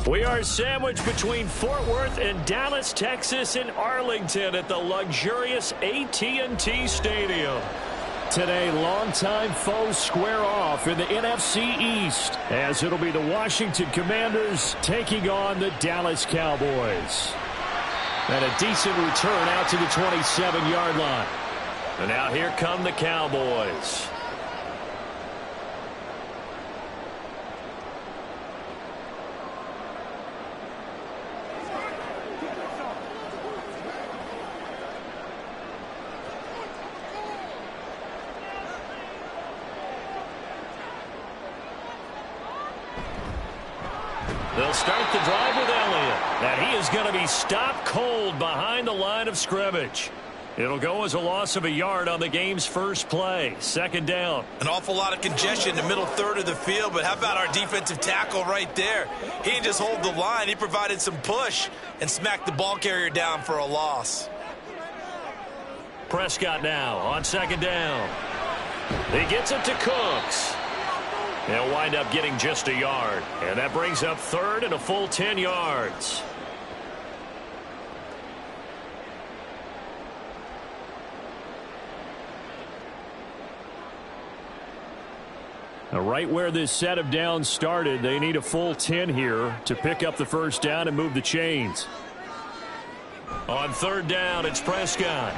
We are sandwiched between Fort Worth and Dallas, Texas, and Arlington at the luxurious AT&T Stadium. Today, longtime foes square off in the NFC East, as it'll be the Washington Commanders taking on the Dallas Cowboys. And a decent return out to the 27-yard line. And now here come the Cowboys. They'll start the drive with Elliott. And he is going to be stopped cold behind the line of scrimmage. It'll go as a loss of a yard on the game's first play. Second down. An awful lot of congestion in the middle third of the field, but how about our defensive tackle right there? He didn't just hold the line. He provided some push and smacked the ball carrier down for a loss. Prescott now on second down. He gets it to Cooks. They'll wind up getting just a yard. And that brings up third and a full 10 yards. Now, right where this set of downs started, they need a full 10 here to pick up the first down and move the chains. On third down, it's Prescott.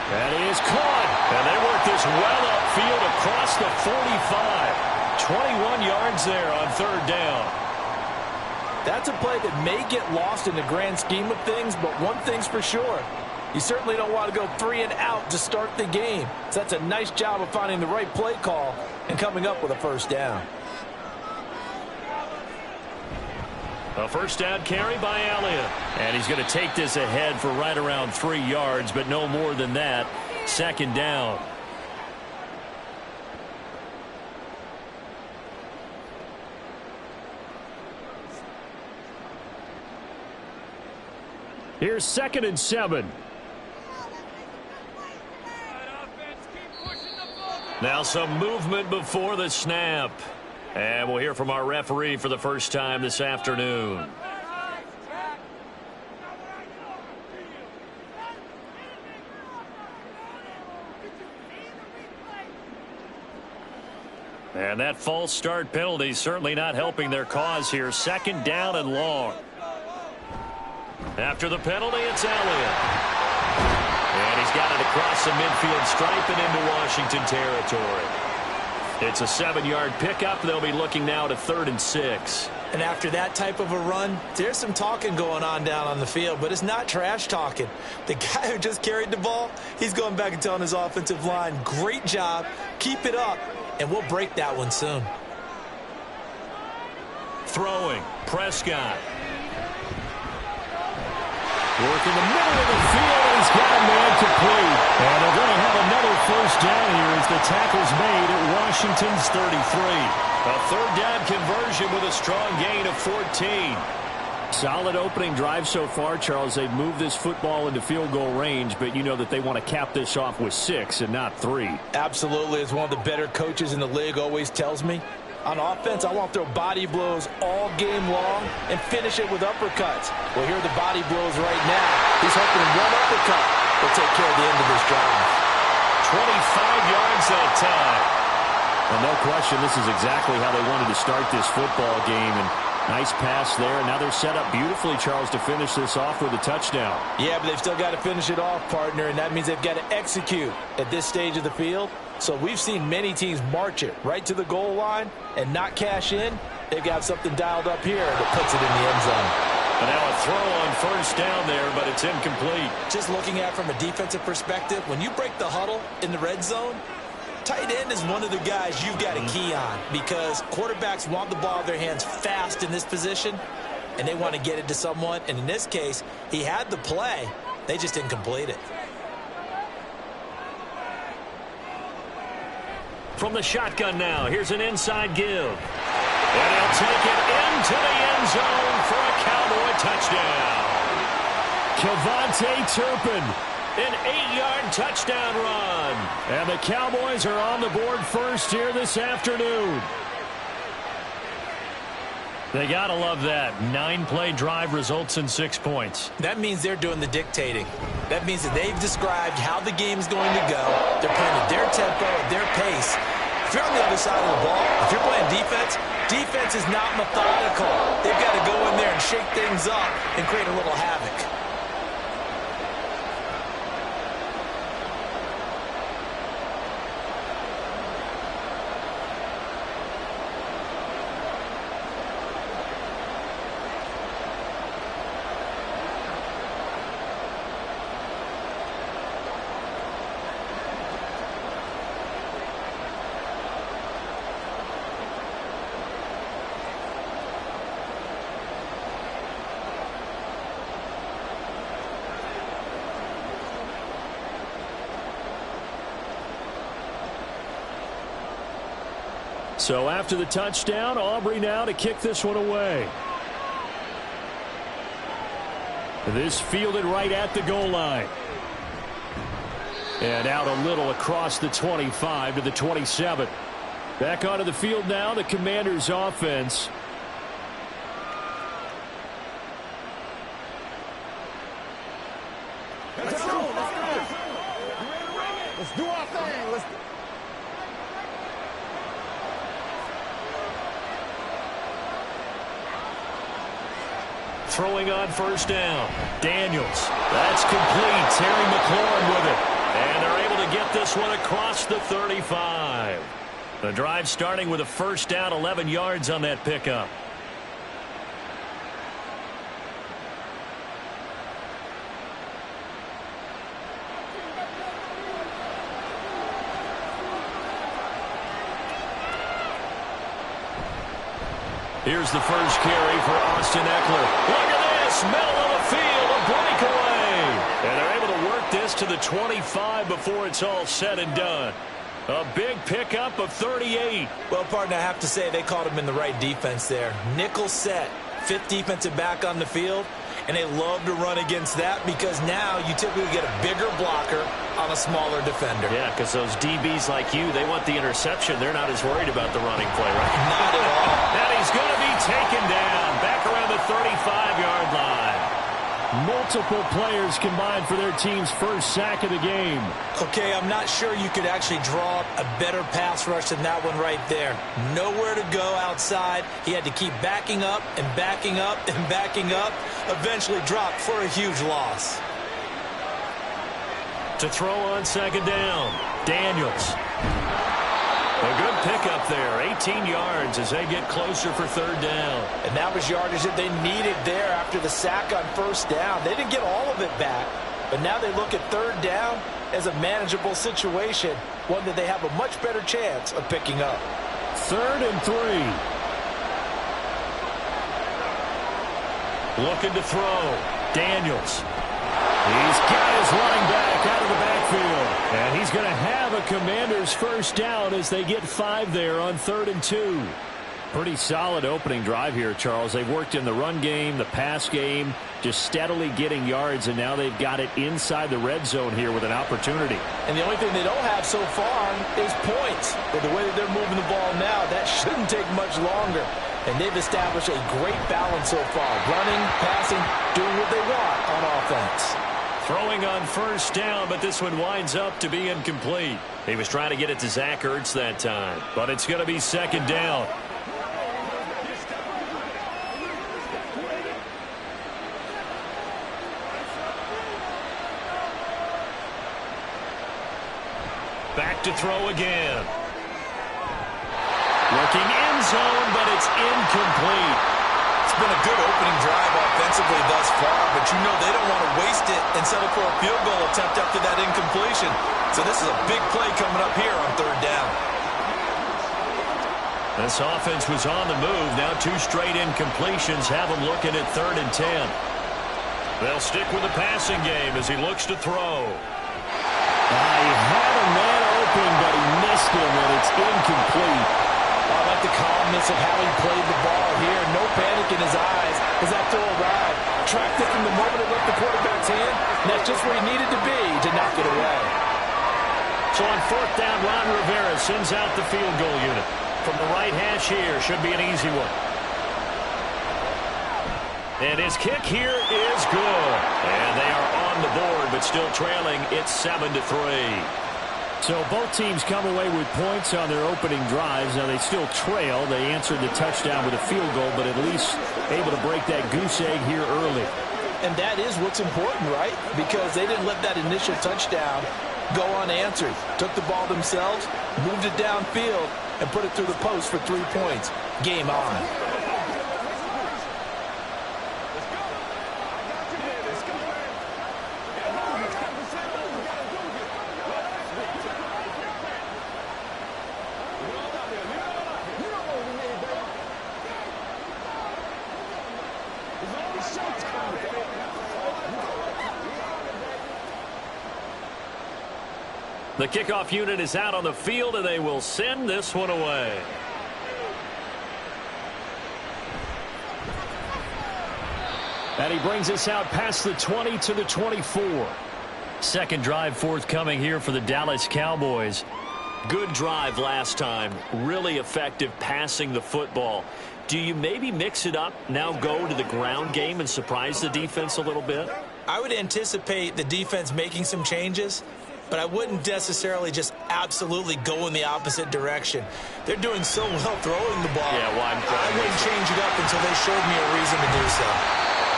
That is caught. And they work this well upfield across the 45. 21 yards there on third down. That's a play that may get lost in the grand scheme of things, but one thing's for sure. You certainly don't want to go 3 and out to start the game. So that's a nice job of finding the right play call and coming up with a first down. A first down carry by Elliott. And he's going to take this ahead for right around 3 yards, but no more than that. Second down. Here's 2nd and 7. Now some movement before the snap. And we'll hear from our referee for the first time this afternoon. And that false start penalty certainly not helping their cause here. Second down and long. After the penalty, it's Elliott. And he's got it across the midfield stripe and into Washington territory. It's a 7-yard pickup. They'll be looking now to 3rd and 6. And after that type of a run, there's some talking going on down on the field, but it's not trash talking. The guy who just carried the ball, he's going back and telling his offensive line, great job, keep it up, and we'll break that one soon. Throwing, Prescott. Work in the middle of the field. He's got a man complete. And they're going to have another first down here as the tackle's made at Washington's 33. A third down conversion with a strong gain of 14. Solid opening drive so far, Charles. They've moved this football into field goal range, but you know that they want to cap this off with 6 and not 3. Absolutely. As one of the better coaches in the league always tells me, on offense, I want to throw body blows all game long and finish it with uppercuts. Well, here are the body blows right now. He's hoping one uppercut will take care of the end of this drive. 25 yards that time. And no question, this is exactly how they wanted to start this football game. And nice pass there. And now they're set up beautifully, Charles, to finish this off with a touchdown. Yeah, but they've still got to finish it off, partner, and that means they've got to execute at this stage of the field. So we've seen many teams march it right to the goal line and not cash in. They've got something dialed up here that puts it in the end zone. And now a throw on first down there, but it's incomplete. Just looking at it from a defensive perspective, when you break the huddle in the red zone, tight end is one of the guys you've got to key on because quarterbacks want the ball in their hands fast in this position, and they want to get it to someone. And in this case, he had the play. They just didn't complete it. From the shotgun now, here's an inside give. And he'll take it into the end zone for a Cowboy touchdown. Kevontae Turpin, an 8-yard touchdown run. And the Cowboys are on the board first here this afternoon. They got to love that. 9-play drive results in 6 points. That means they're doing the dictating. That means that they've described how the game's going to go. They're playing at their tempo, at their pace. If you're on the other side of the ball, if you're playing defense, defense is not methodical. They've got to go in there and shake things up and create a little havoc. So after the touchdown, Aubrey now to kick this one away. This fielded right at the goal line. And out a little across the 25 to the 27. Back onto the field now, the Commanders' offense. Let's go. Let's do our thing. Let's. Throwing on first down. Daniels. That's complete. Terry McLaurin with it. And they're able to get this one across the 35. The drive starting with a first down, 11 yards on that pickup. Here's the first carry for Austin Eckler. Look at this, middle of the field, a breakaway. And they're able to work this to the 25 before it's all said and done. A big pickup of 38. Well, partner, I have to say they caught him in the right defense there. Nickel set, fifth defensive back on the field, and they love to run against that because now you typically get a bigger blocker on a smaller defender. Yeah, because those DBs like you, they want the interception. They're not as worried about the running play, right? Not at all. And he's going to be taken down back around the 35-yard line. Multiple players combined for their team's first sack of the game. Okay, I'm not sure you could actually draw up a better pass rush than that one right there. Nowhere to go outside. He had to keep backing up and backing up and backing up. Eventually dropped for a huge loss. To throw on second down, Daniels. A good pickup there, 18 yards as they get closer for third down. And that was yardage that they needed there after the sack on first down. They didn't get all of it back, but now they look at third down as a manageable situation, one that they have a much better chance of picking up. 3rd and 3. Looking to throw, Daniels. He's got his running back out of the backfield. And he's going to have a Commanders first down as they get 5 there on 3rd and 2. Pretty solid opening drive here, Charles. They've worked in the run game, the pass game, just steadily getting yards, and now they've got it inside the red zone here with an opportunity. And the only thing they don't have so far is points. But the way that they're moving the ball now, that shouldn't take much longer. And they've established a great balance so far. Running, passing, doing what they want on offense. Throwing on first down, but this one winds up to be incomplete. He was trying to get it to Zach Ertz that time, but it's going to be second down. Back to throw again. Looking end zone, but it's incomplete. It's been a good opening drive offensively thus far, but you know they don't want to waste it and settle for a field goal attempt after that incompletion. So this is a big play coming up here on third down. This offense was on the move. Now 2 straight incompletions have them looking at 3rd and 10. They'll stick with the passing game as he looks to throw. He had a man open, but he missed him, and it's incomplete. I like the calmness of how he played the ball here. No panic in his eyes as that throw arrived. Tracked it from the moment it left the quarterback's hand, and that's just where he needed to be to knock it away. So on 4th down, Ron Rivera sends out the field goal unit. From the right hash here, should be an easy one. And his kick here is good. And they are on the board, but still trailing. It's 7-3. So both teams come away with points on their opening drives. Now they still trail. They answered the touchdown with a field goal, but at least able to break that goose egg here early. And that is what's important, right? Because they didn't let that initial touchdown go unanswered. Took the ball themselves, moved it downfield, and put it through the post for 3 points. Game on. The kickoff unit is out on the field, and they will send this one away. And he brings us out past the 20 to the 24. Second drive forthcoming here for the Dallas Cowboys. Good drive last time. Really effective passing the football. Do you maybe mix it up, now go to the ground game and surprise the defense a little bit? I would anticipate the defense making some changes, but I wouldn't necessarily just absolutely go in the opposite direction. They're doing so well throwing the ball. Yeah, well, I wouldn't change it up until they showed me a reason to do so.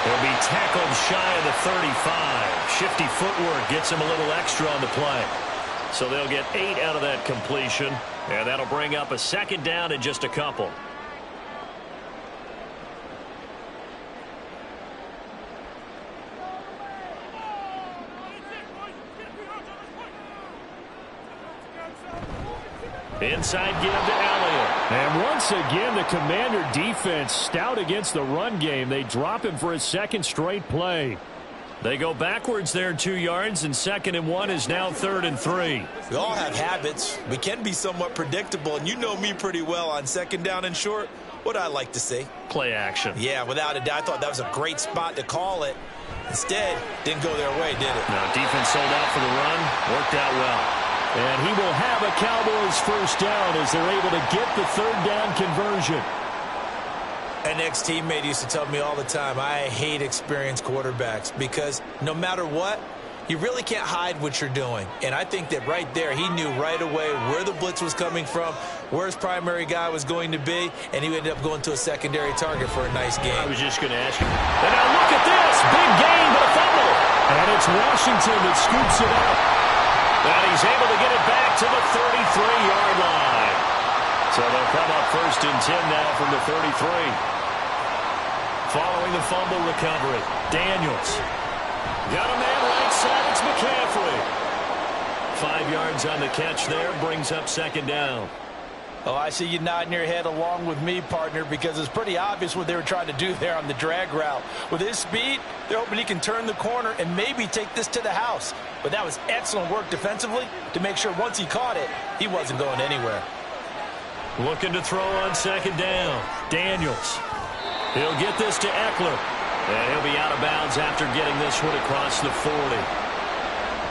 He'll be tackled shy of the 35. Shifty footwork gets him a little extra on the play. So they'll get 8 out of that completion, and that'll bring up a second down in just a couple. Inside give to Elliott. And once again, the Commander defense stout against the run game. They drop him for his second straight play. They go backwards there 2 yards, and 2nd and 1 is now 3rd and 3. We all have habits. We can be somewhat predictable, and you know me pretty well on 2nd down and short. What I like to see. Play action. Yeah, without a doubt. I thought that was a great spot to call it. Instead, didn't go their way, did it? No, defense sold out for the run. Worked out well. And he will have a Cowboys first down as they're able to get the 3rd down conversion. An ex-teammate used to tell me all the time, I hate experienced quarterbacks because no matter what, you really can't hide what you're doing. And I think that right there, he knew right away where the blitz was coming from, where his primary guy was going to be, and he ended up going to a secondary target for a nice game. I was just going to ask you. And now look at this. Big gain, but a fumble. And it's Washington that scoops it up. And he's able to get it back to the 33-yard line. So they'll come up 1st and 10 now from the 33. Following the fumble recovery, Daniels. Got a man right side, it's McCaffrey. 5 yards on the catch there, brings up 2nd down. Oh, I see you nodding your head along with me, partner, because it's pretty obvious what they were trying to do there on the drag route. With his speed, they're hoping he can turn the corner and maybe take this to the house. But that was excellent work defensively to make sure once he caught it, he wasn't going anywhere. Looking to throw on 2nd down. Daniels. He'll get this to Eckler. And he'll be out of bounds after getting this one across the 40.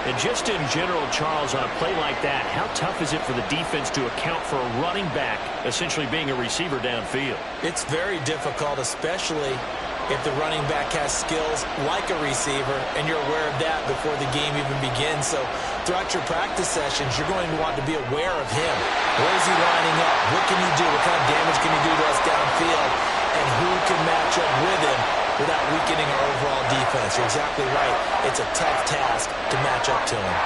And just in general, Charles, on a play like that, how tough is it for the defense to account for a running back essentially being a receiver downfield? It's very difficult, especially if the running back has skills like a receiver, and you're aware of that before the game even begins. So throughout your practice sessions, you're going to want to be aware of him. Where is he lining up? What can he do? What kind of damage can he do to us downfield? And who can match up with him without weakening our overall defense? You're exactly right. It's a tough task to match up to him.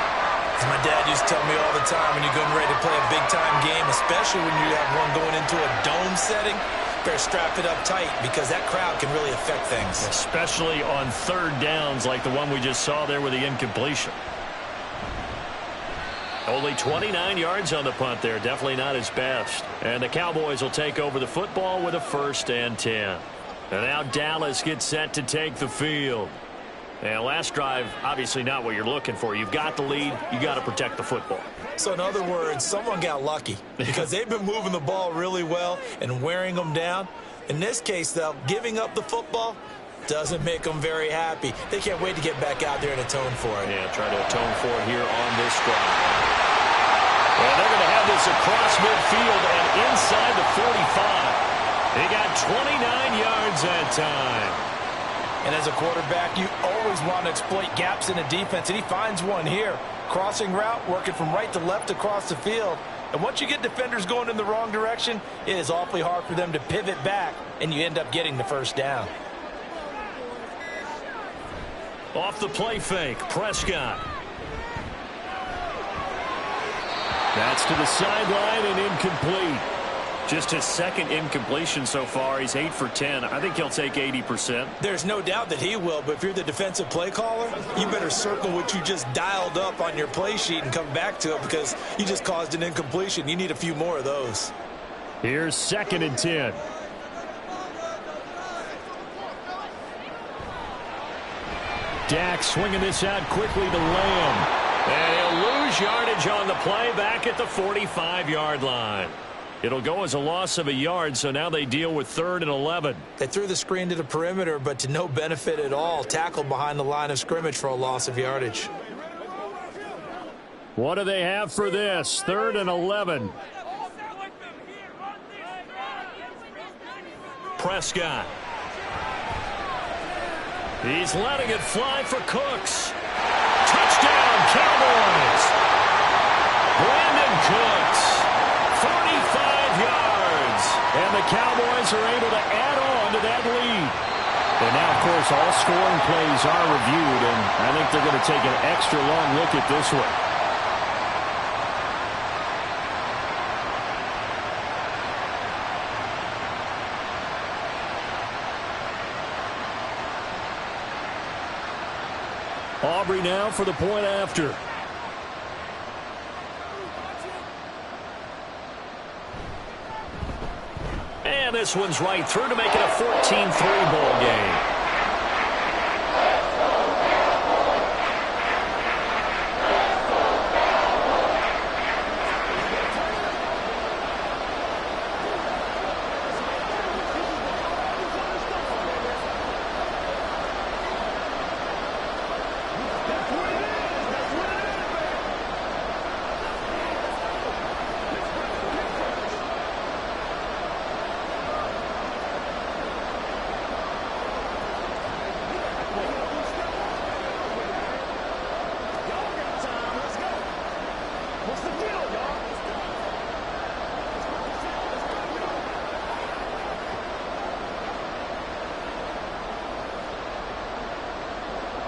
As my dad used to tell me all the time, when you're getting ready to play a big-time game, especially when you have one going into a dome setting, better strap it up tight because that crowd can really affect things. Especially on 3rd downs like the one we just saw there with the incompletion. Only 29 yards on the punt there. Definitely not his best. And the Cowboys will take over the football with a 1st and 10. And now Dallas gets set to take the field. And last drive, obviously not what you're looking for. You've got the lead. You got to protect the football. So in other words, someone got lucky because they've been moving the ball really well and wearing them down. In this case, though, giving up the football doesn't make them very happy. They can't wait to get back out there and atone for it. Yeah, try to atone for it here on this drive. And they're going to have this across midfield and inside the 45. They got 29 yards that time. And as a quarterback, you always want to exploit gaps in a defense, and he finds one here. Crossing route, working from right to left across the field. And once you get defenders going in the wrong direction, it is awfully hard for them to pivot back, and you end up getting the first down. Off the play fake, Prescott. That's to the sideline and incomplete. Just his second incompletion so far. He's 8 for 10. I think he'll take 80%. There's no doubt that he will, but if you're the defensive play caller, you better circle what you just dialed up on your play sheet and come back to it because you just caused an incompletion. You need a few more of those. Here's 2nd and 10. Dak swinging this out quickly to Lamb. And he'll lose yardage on the play back at the 45-yard line. It'll go as a loss of a yard, so now they deal with 3rd and 11. They threw the screen to the perimeter, but to no benefit at all. Tackled behind the line of scrimmage for a loss of yardage. What do they have for this? 3rd and 11. Prescott. He's letting it fly for Cooks. Touchdown, Cowboys. Brandon Cooks. 45 yards. And the Cowboys are able to add on to that lead. And now, of course, all scoring plays are reviewed, and I think they're going to take an extra long look at this one. Aubrey now for the point after. And this one's right through to make it a 14-3 ball game.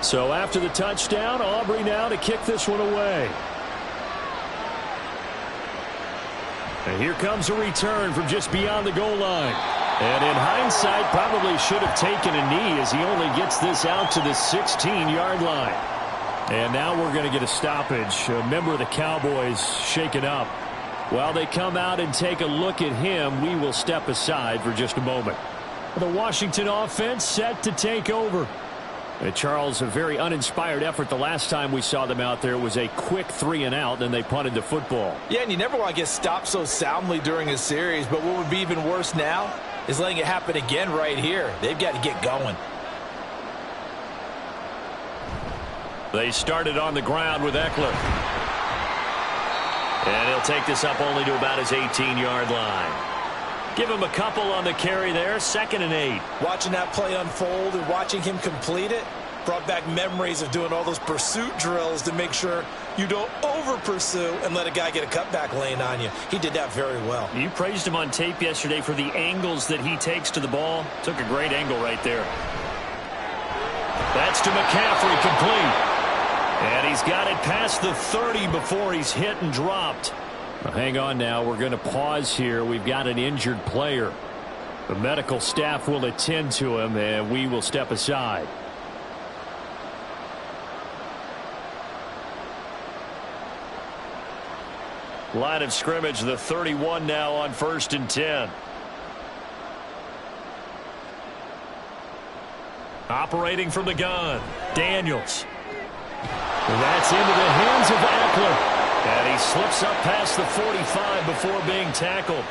So after the touchdown, Aubrey now to kick this one away. And here comes a return from just beyond the goal line. And in hindsight, probably should have taken a knee as he only gets this out to the 16-yard line. And now we're going to get a stoppage. A member of the Cowboys shaken up. While they come out and take a look at him, we will step aside for just a moment. The Washington offense set to take over. Charles, a very uninspired effort the last time we saw them out there. It was a quick 3-and-out, then they punted the football. Yeah, and you never want to get stopped so soundly during a series, but what would be even worse now is letting it happen again right here. They've got to get going. They started on the ground with Eckler. And he'll take this up only to about his 18-yard line. Give him a couple on the carry there, 2nd and 8. Watching that play unfold and watching him complete it brought back memories of doing all those pursuit drills to make sure you don't over-pursue and let a guy get a cutback lane on you. He did that very well. You praised him on tape yesterday for the angles that he takes to the ball. Took a great angle right there. That's to McCaffrey, complete. And he's got it past the 30 before he's hit and dropped. Hang on now. We're going to pause here. We've got an injured player. The medical staff will attend to him, and we will step aside. Line of scrimmage, the 31 now on 1st and 10. Operating from the gun, Daniels. And that's into the hands of Eckler. And he slips up past the 45 before being tackled.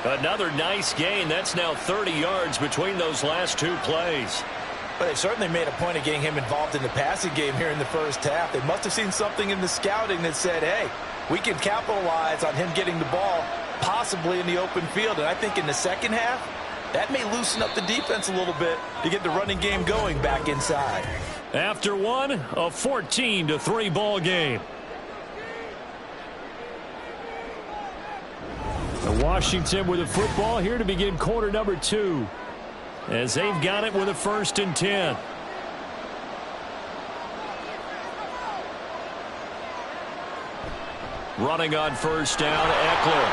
Another nice gain. That's now 30 yards between those last two plays. But they certainly made a point of getting him involved in the passing game here in the first half. They must have seen something in the scouting that said, hey, we can capitalize on him getting the ball possibly in the open field. And I think in the second half, That may loosen up the defense a little bit to get the running game going back inside. After one, a 14-3 ball game. Washington with the football here to begin quarter number 2, as they've got it with a 1st and 10. Running on 1st down, Eckler.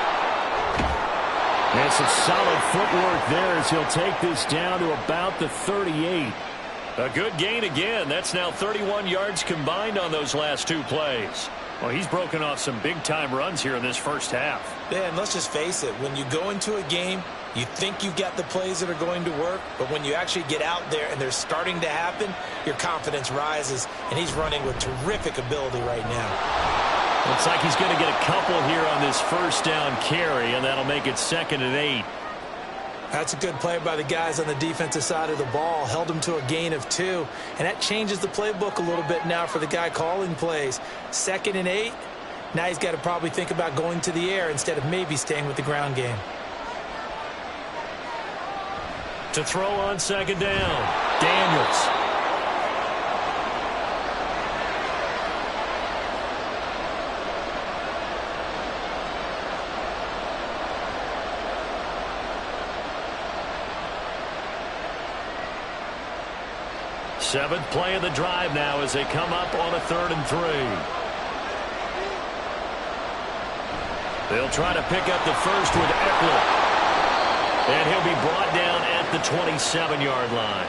And some solid footwork there as he'll take this down to about the 38. A good gain again. That's now 31 yards combined on those last 2 plays. Well, he's broken off some big-time runs here in this first half. Yeah, and let's just face it. When you go into a game, you think you've got the plays that are going to work, but when you actually get out there and they're starting to happen, your confidence rises, and he's running with terrific ability right now. Looks like he's going to get a couple here on this 1st down carry, and that'll make it 2nd and 8. That's a good play by the guys on the defensive side of the ball. Held him to a gain of 2, and that changes the playbook a little bit now for the guy calling plays. 2nd and 8. Now he's got to probably think about going to the air instead of maybe staying with the ground game. To throw on 2nd down, Daniels. Seventh play of the drive now as they come up on a 3rd and 3. They'll try to pick up the first with Eckler. And he'll be brought down at the 27-yard line.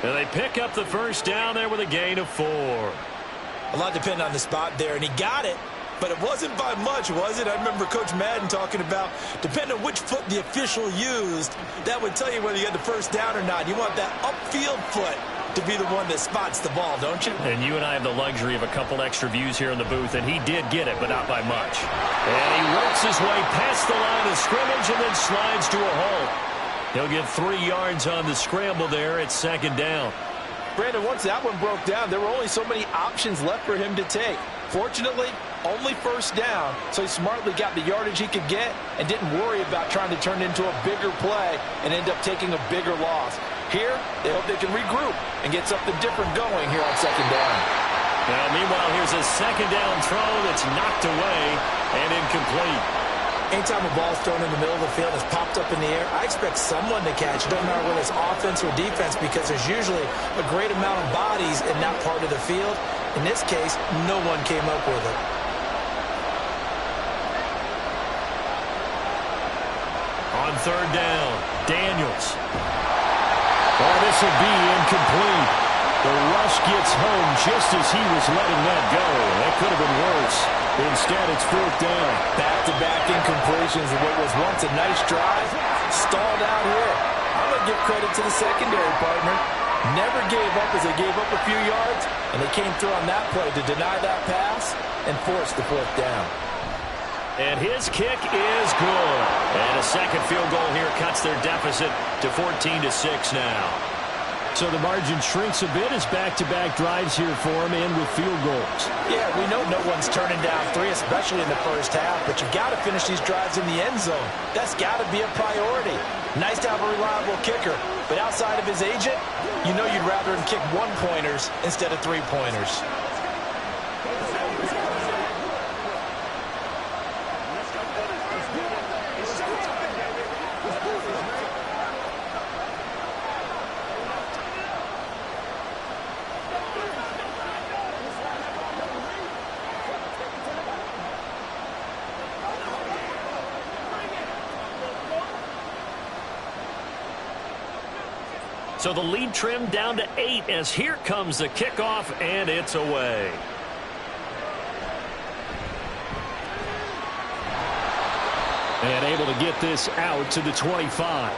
And they pick up the 1st down there with a gain of 4. A lot depended on the spot there, and he got it. But it wasn't by much, was it? I remember Coach Madden talking about, depending on which foot the official used, that would tell you whether you had the 1st down or not. You want that upfield foot to be the one that spots the ball, don't you? And you and I have the luxury of a couple extra views here in the booth, and he did get it, but not by much. And he works his way past the line of scrimmage and then slides to a halt. He'll get 3 yards on the scramble there at 2nd down. Brandon, once that one broke down, there were only so many options left for him to take. Fortunately, only 1st down, so he smartly got the yardage he could get and didn't worry about trying to turn it into a bigger play and end up taking a bigger loss. Here, they hope they can regroup and get something different going here on 2nd down. Now, meanwhile, here's a 2nd down throw that's knocked away and incomplete. Anytime a ball's thrown in the middle of the field and it's popped up in the air, I expect someone to catch it. Doesn't matter whether it's offense or defense, because there's usually a great amount of bodies in that part of the field. In this case, no one came up with it. On 3rd down, Daniels. Oh, this will be incomplete. The rush gets home just as he was letting that go. That could have been worse. Instead, it's 4th down. Back-to-back incompletions of what was once a nice drive. Stalled out here. I'm going to give credit to the secondary partner. Never gave up as they gave up a few yards, and they came through on that play to deny that pass and force the 4th down. And his kick is good. And a second field goal here cuts their deficit to 14-6 now. So the margin shrinks a bit as back-to-back drives here for him and with field goals. Yeah, we know no one's turning down 3, especially in the first half, but you've got to finish these drives in the end zone. That's got to be a priority. Nice to have a reliable kicker, but outside of his agent, you know you'd rather him kick 1-pointers instead of 3-pointers. So the lead trimmed down to 8 as here comes the kickoff, and it's away. And able to get this out to the 25.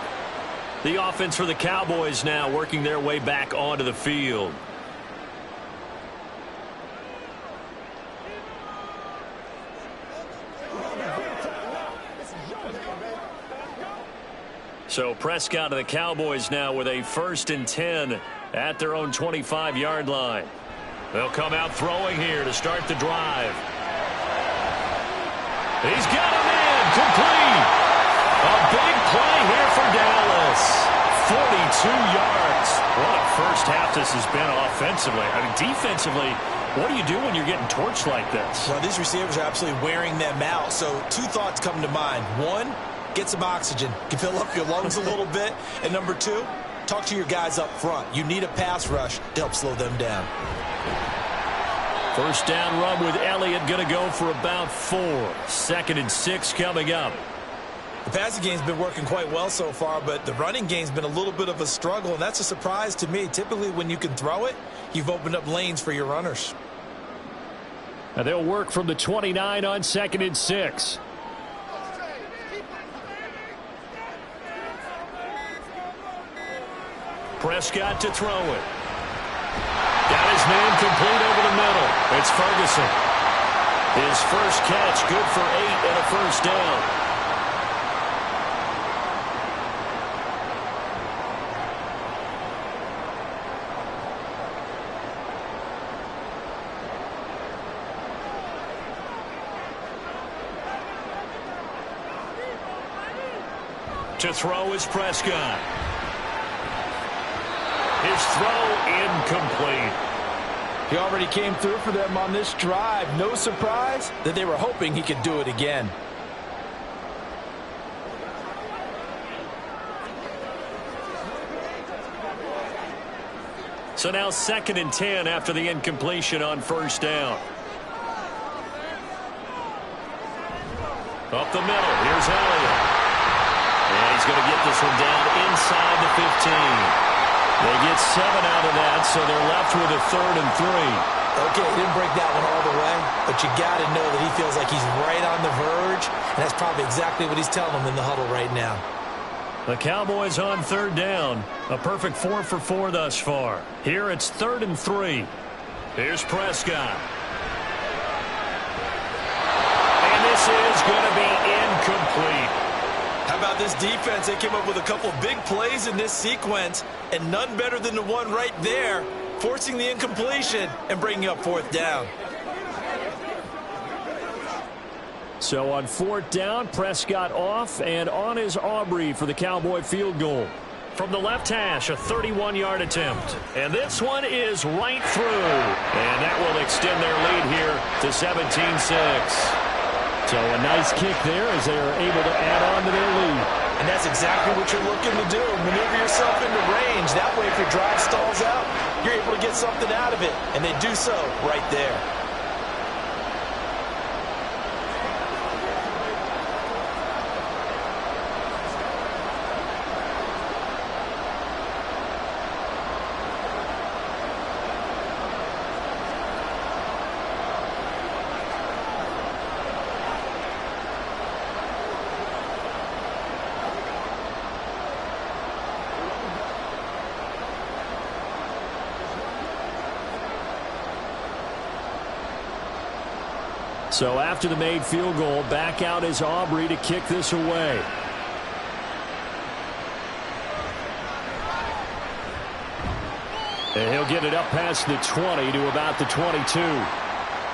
The offense for the Cowboys now working their way back onto the field. So Prescott of the Cowboys now with a 1st and 10 at their own 25-yard line. They'll come out throwing here to start the drive. He's got him in, complete. A big play here for Dallas. this. 42 yards. What a first half this has been offensively. I mean, defensively, what do you do when you're getting torched like this? Well, these receivers are absolutely wearing them out. So two thoughts come to mind. One, get some oxygen. You can fill up your lungs a little bit. And number two, talk to your guys up front. You need a pass rush to help slow them down. First down run with Elliott going to go for about 4. 2nd and 6 coming up. The passing game's been working quite well so far, but the running game's been a little bit of a struggle, and that's a surprise to me. Typically, when you can throw it, you've opened up lanes for your runners. Now they'll work from the 29 on 2nd and 6. Prescott to throw it. Got his man complete over the middle. It's Ferguson. His first catch, good for 8 and a first down. To throw is Prescott. His throw incomplete. He already came through for them on this drive. No surprise that they were hoping he could do it again. So now 2nd and 10 after the incompletion on first down. Up the middle. Here's Elliott. And he's going to get this one down inside the 15. They get 7 out of that, so they're left with a 3rd and 3. Okay, he didn't break that one all the way, but you got to know that he feels like he's right on the verge, and that's probably exactly what he's telling them in the huddle right now. The Cowboys on 3rd down. A perfect 4 for 4 thus far. Here it's 3rd and 3. Here's Prescott. And this is going to be incomplete. How about this defense? They came up with a couple of big plays in this sequence, and none better than the one right there, forcing the incompletion and bringing up 4th down. So on 4th down, Prescott off, and on is Aubrey for the Cowboy field goal. From the left hash, a 31-yard attempt. And this one is right through. And that will extend their lead here to 17-6. So a nice kick there as they are able to add on to their lead. And that's exactly what you're looking to do. Maneuver yourself into range. That way, if your drive stalls out, you're able to get something out of it. And they do so right there. So after the made field goal, back out is Aubrey to kick this away. And he'll get it up past the 20 to about the 22.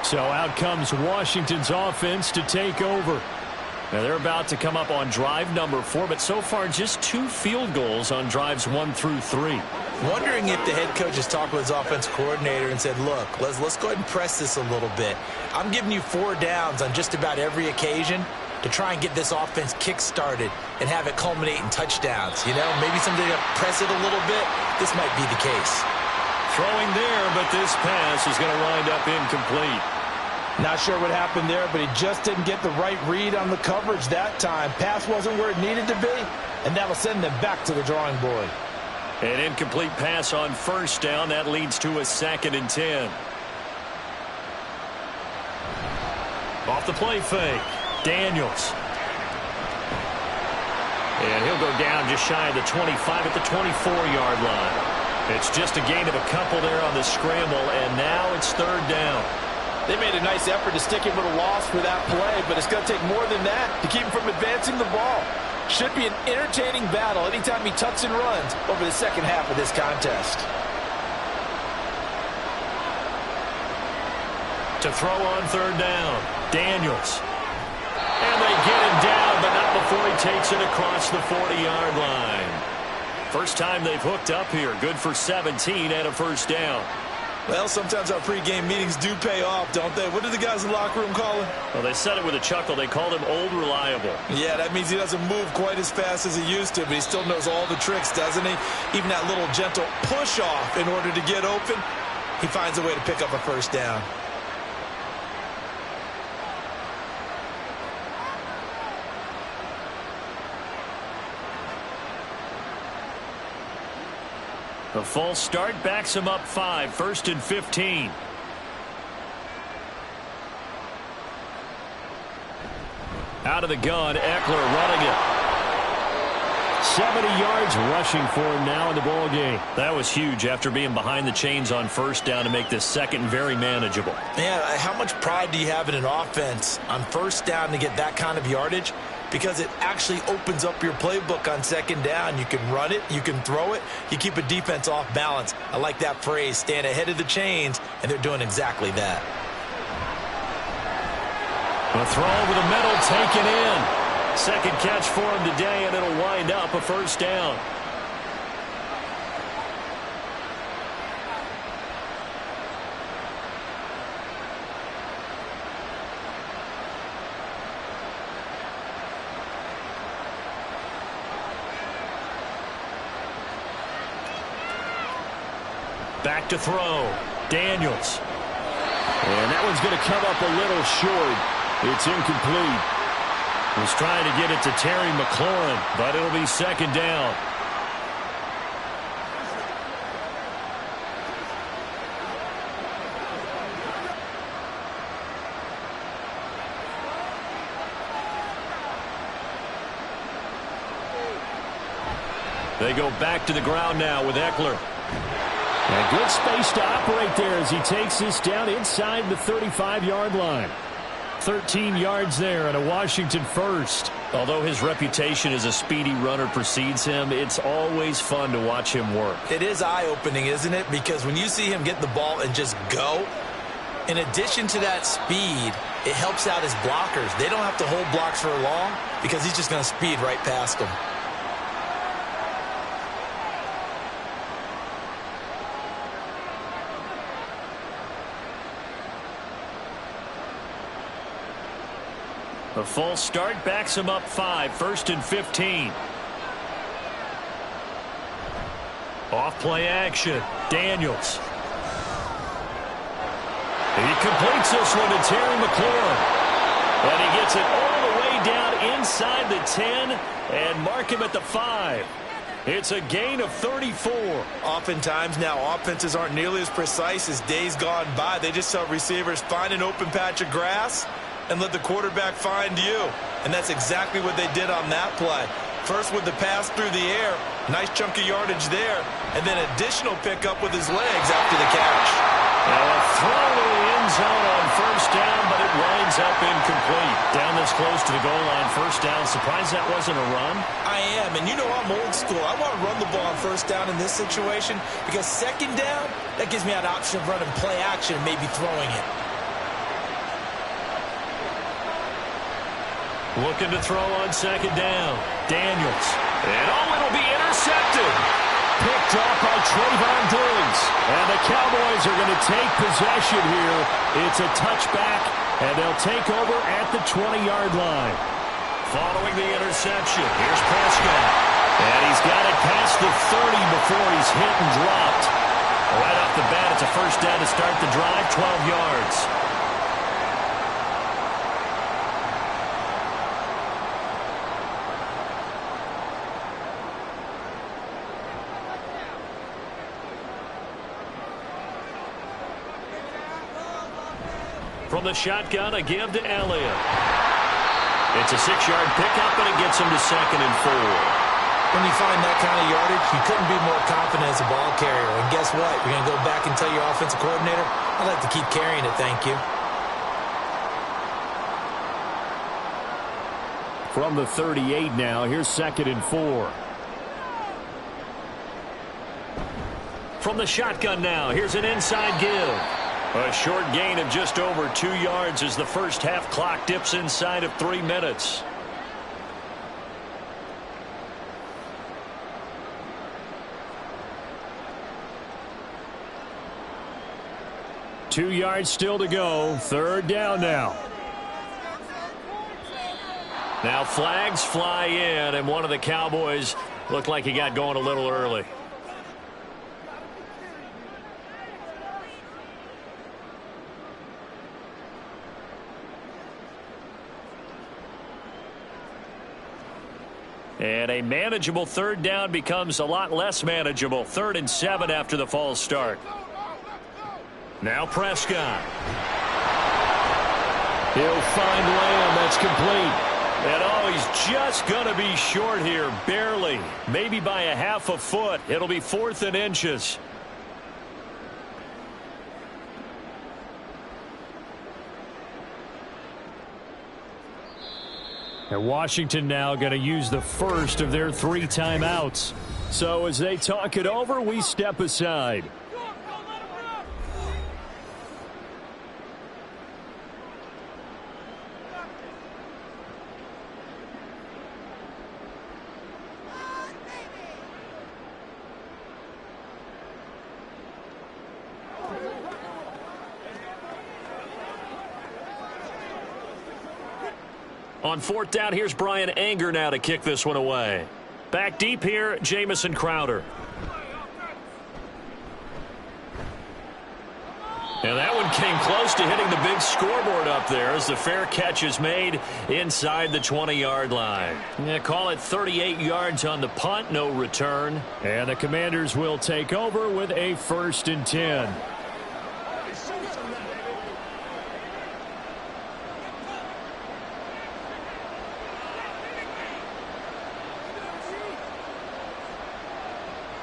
So out comes Washington's offense to take over. Now they're about to come up on drive number 4, but so far just 2 field goals on drives 1 through 3. Wondering if the head coach has talked with his offense coordinator and said, look, let's go ahead and press this a little bit. I'm giving you 4 downs on just about every occasion to try and get this offense kick-started and have it culminate in touchdowns. You know, maybe somebody to press it a little bit. This might be the case. Throwing there, but this pass is going to wind up incomplete. Not sure what happened there, but he just didn't get the right read on the coverage that time. Pass wasn't where it needed to be, and that'll send them back to the drawing board. An incomplete pass on first down. That leads to a 2nd and 10. Off the play fake. Daniels. And he'll go down just shy of the 25 at the 24-yard line. It's just a gain of a couple there on the scramble, and now it's 3rd down. They made a nice effort to stick him with a loss for that play, but it's going to take more than that to keep him from advancing the ball. Should be an entertaining battle anytime he tucks and runs over the second half of this contest. To throw on 3rd down, Daniels. And they get him down, but not before he takes it across the 40-yard line. First time they've hooked up here. Good for 17 and a first down. Well, sometimes our pregame meetings do pay off, don't they? What do the guys in the locker room call him? Well, they said it with a chuckle. They called him Old Reliable. Yeah, that means he doesn't move quite as fast as he used to, but he still knows all the tricks, doesn't he? Even that little gentle push-off in order to get open, he finds a way to pick up a first down. The false start backs him up 5, 1st and 15. Out of the gun, Eckler running it. 70 yards rushing for him now in the ball game. That was huge after being behind the chains on first down to make this second very manageable. Yeah, how much pride do you have in an offense on first down to get that kind of yardage? Because it actually opens up your playbook on second down. You can run it, you can throw it, you keep a defense off balance. I like that phrase, stand ahead of the chains, and they're doing exactly that. A throw over the middle, taken in. Second catch for him today, and it'll wind up a first down. Back to throw. Daniels. And that one's going to come up a little short. It's incomplete. Was trying to get it to Terry McLaurin, but it'll be second down. They go back to the ground now with Eckler. And good space to operate there as he takes this down inside the 35-yard line. 13 yards there and a Washington first. Although his reputation as a speedy runner precedes him, it's always fun to watch him work. It is eye-opening, isn't it? Because when you see him get the ball and just go, in addition to that speed, it helps out his blockers. They don't have to hold blocks for long because he's just going to speed right past them. The false start backs him up 5, 1st and 15. Off play action. Daniels. He completes this one to Terry McLaurin. And he gets it all the way down inside the 10 and mark him at the 5. It's a gain of 34. Oftentimes now offenses aren't nearly as precise as days gone by. They just tell receivers, find an open patch of grass and let the quarterback find you. And that's exactly what they did on that play. First with the pass through the air, nice chunk of yardage there, and then additional pickup with his legs after the catch. Now a throw to the end zone on first down, but it winds up incomplete. Down this close to the goal line, first down. Surprised that wasn't a run? I am, and you know I'm old school. I want to run the ball on first down in this situation because second down, that gives me an option of running play action and maybe throwing it. Looking to throw on second down. Daniels. And it'll be intercepted. Picked off by Trayvon Diggs. And the Cowboys are going to take possession here. It's a touchback, and they'll take over at the 20-yard line. Following the interception, here's Prescott. And he's got it past the 30 before he's hit and dropped. Right off the bat, it's a first down to start the drive, 12 yards. From the shotgun, a give to Elliott. It's a 6-yard pickup, and it gets him to 2nd and 4. When you find that kind of yardage, you couldn't be more confident as a ball carrier. And guess what? You're going to go back and tell your offensive coordinator, I'd like to keep carrying it, thank you. From the 38 now, here's 2nd and 4. From the shotgun now, here's an inside give. A short gain of just over 2 yards as the first half clock dips inside of 3 minutes. 2 yards still to go. 3rd down now. Now flags fly in, and one of the Cowboys looked like he got going a little early. And a manageable 3rd down becomes a lot less manageable. 3rd and 7 after the false start. Now Prescott. He'll find Lamb. That's complete. And oh, he's just going to be short here. Barely. Maybe by a half a foot. It'll be 4th and inches. And Washington now going to use the first of their 3 timeouts. So as they talk it over, we step aside. On 4th down, here's Brian Anger now to kick this one away. Back deep here, Jamison Crowder. And that one came close to hitting the big scoreboard up there as the fair catch is made inside the 20-yard line. Yeah, call it 38 yards on the punt, no return. And the Commanders will take over with a 1st and 10.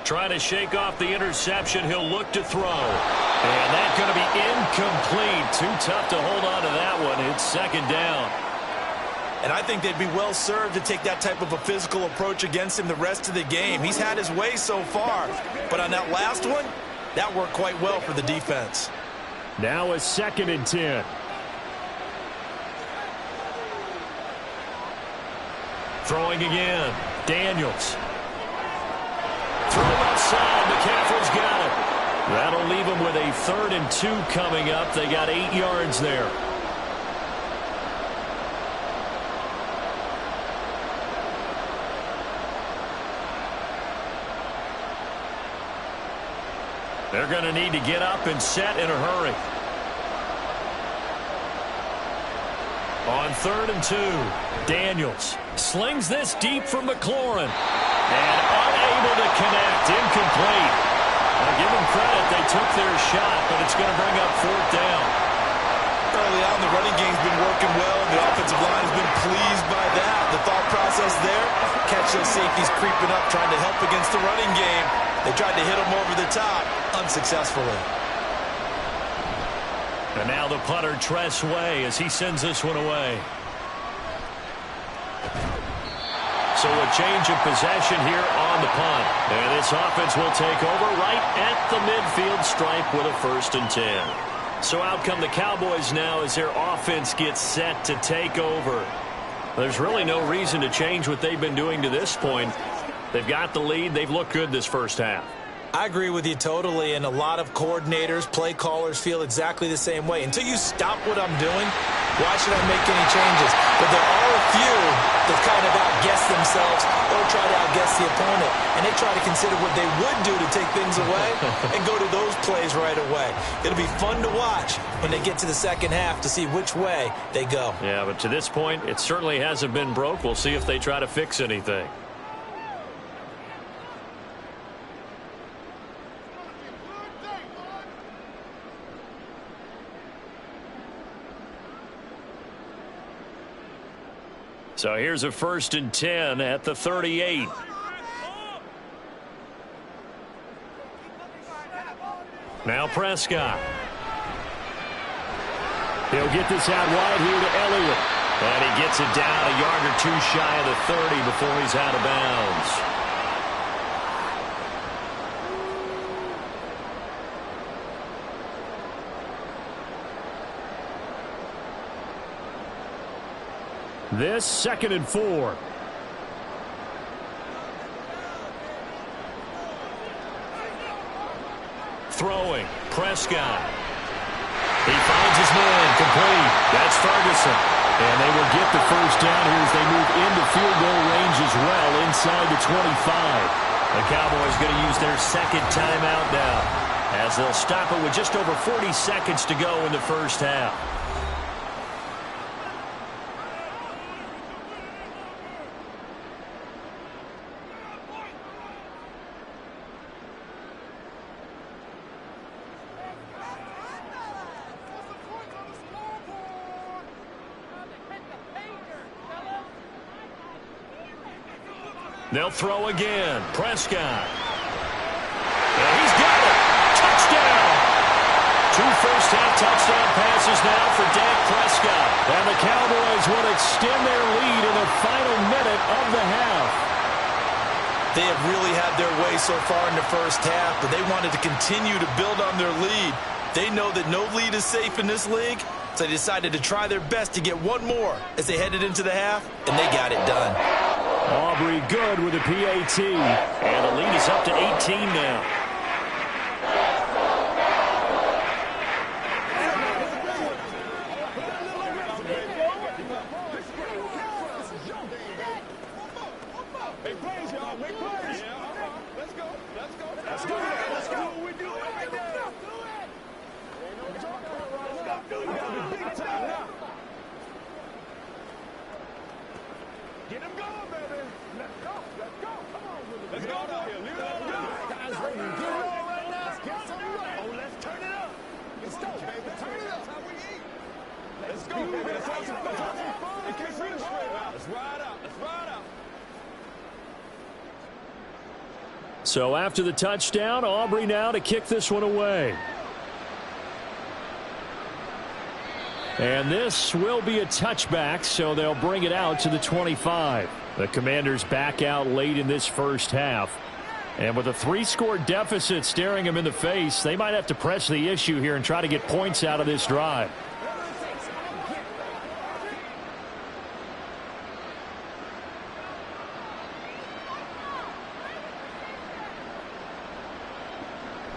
Trying to shake off the interception. He'll look to throw. And that's going to be incomplete. Too tough to hold on to that one. It's 2nd down. And I think they'd be well served to take that type of a physical approach against him the rest of the game. He's had his way so far. But on that last one, that worked quite well for the defense. Now a 2nd and 10. Throwing again. Daniels. Throw outside. McCaffrey's got it. That'll leave them with a 3rd and 2 coming up. They got 8 yards there. They're going to need to get up and set in a hurry. On 3rd and 2, Daniels slings this deep for McLaurin. And unable to connect. Incomplete. I'll give them credit. They took their shot, but it's going to bring up 4th down. Early on, the running game's been working well. The offensive line has been pleased by that. The thought process there, catch those safeties creeping up, trying to help against the running game. They tried to hit them over the top, unsuccessfully. And now the punter, Tress Way, as he sends this one away. So a change of possession here on the punt. And this offense will take over right at the midfield stripe with a 1st and 10. So out come the Cowboys now as their offense gets set to take over. There's really no reason to change what they've been doing to this point. They've got the lead. They've looked good this first half. I agree with you totally, and a lot of coordinators, play callers feel exactly the same way. Until you stop what I'm doing, why should I make any changes? But there are a few that kind of outguess themselves or try to outguess the opponent, and they try to consider what they would do to take things away and go to those plays right away. It'll be fun to watch when they get to the 2nd half to see which way they go. Yeah, but to this point, it certainly hasn't been broke. We'll see if they try to fix anything. So here's a 1st and 10 at the 38. Now Prescott. He'll get this out wide here to Elliott. And he gets it down a yard or 2 shy of the 30 before he's out of bounds. This 2nd and 4. Throwing. Prescott. He finds his man, complete. That's Ferguson. And they will get the first down here as they move into field goal range as well inside the 25. The Cowboys going to use their second timeout now as they'll stop it with just over 40 seconds to go in the first half. They'll throw again. Prescott. And he's got it. Touchdown. 2 first-half touchdown passes now for Dak Prescott. And the Cowboys will extend their lead in the final minute of the half. They have really had their way so far in the first half, but they wanted to continue to build on their lead. They know that no lead is safe in this league, so they decided to try their best to get one more as they headed into the half, and they got it done. Aubrey good with a PAT. And the lead is up to 18 now. Big plays, y'all. Big plays. Let's go. Let's go. Let's go. Let's go. We do it right now. Stop doing that. Big time now. Get him going, baby. Let's go. Let's go. Come on, Willie. Let's go down here. Leave it all down. Guys, ready to get it all right now. Let's get some right. Oh, let's turn it up. Let's go, baby. Turn it up. That's how we eat. Let's go, baby. Let's have some fun. They can't see the straight out. Let's ride out. Let's ride out. So after the touchdown, Aubrey now to kick this one away. And this will be a touchback, so they'll bring it out to the 25. The Commanders back out late in this first half. And with a 3-score deficit staring them in the face, they might have to press the issue here and try to get points out of this drive.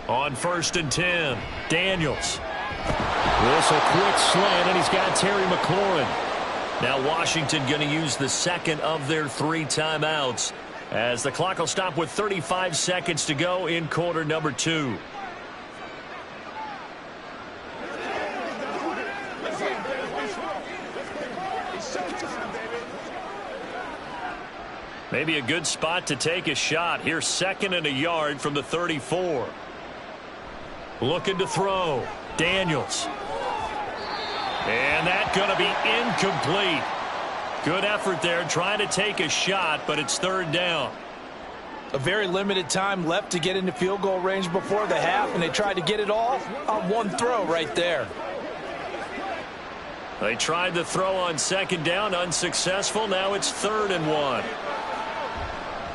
On 1st and 10, Daniels. This a quick slant, and he's got Terry McLaurin. Now Washington going to use the second of their 3 timeouts as the clock will stop with 35 seconds to go in quarter number 2. Maybe a good spot to take a shot. Here's 2nd and a yard from the 34. Looking to throw. Daniels. And that's going to be incomplete. Good effort there trying to take a shot, but it's 3rd down. A very limited time left to get into field goal range before the half, and they tried to get it all on one throw right there. They tried the throw on 2nd down, unsuccessful. Now it's 3rd and 1.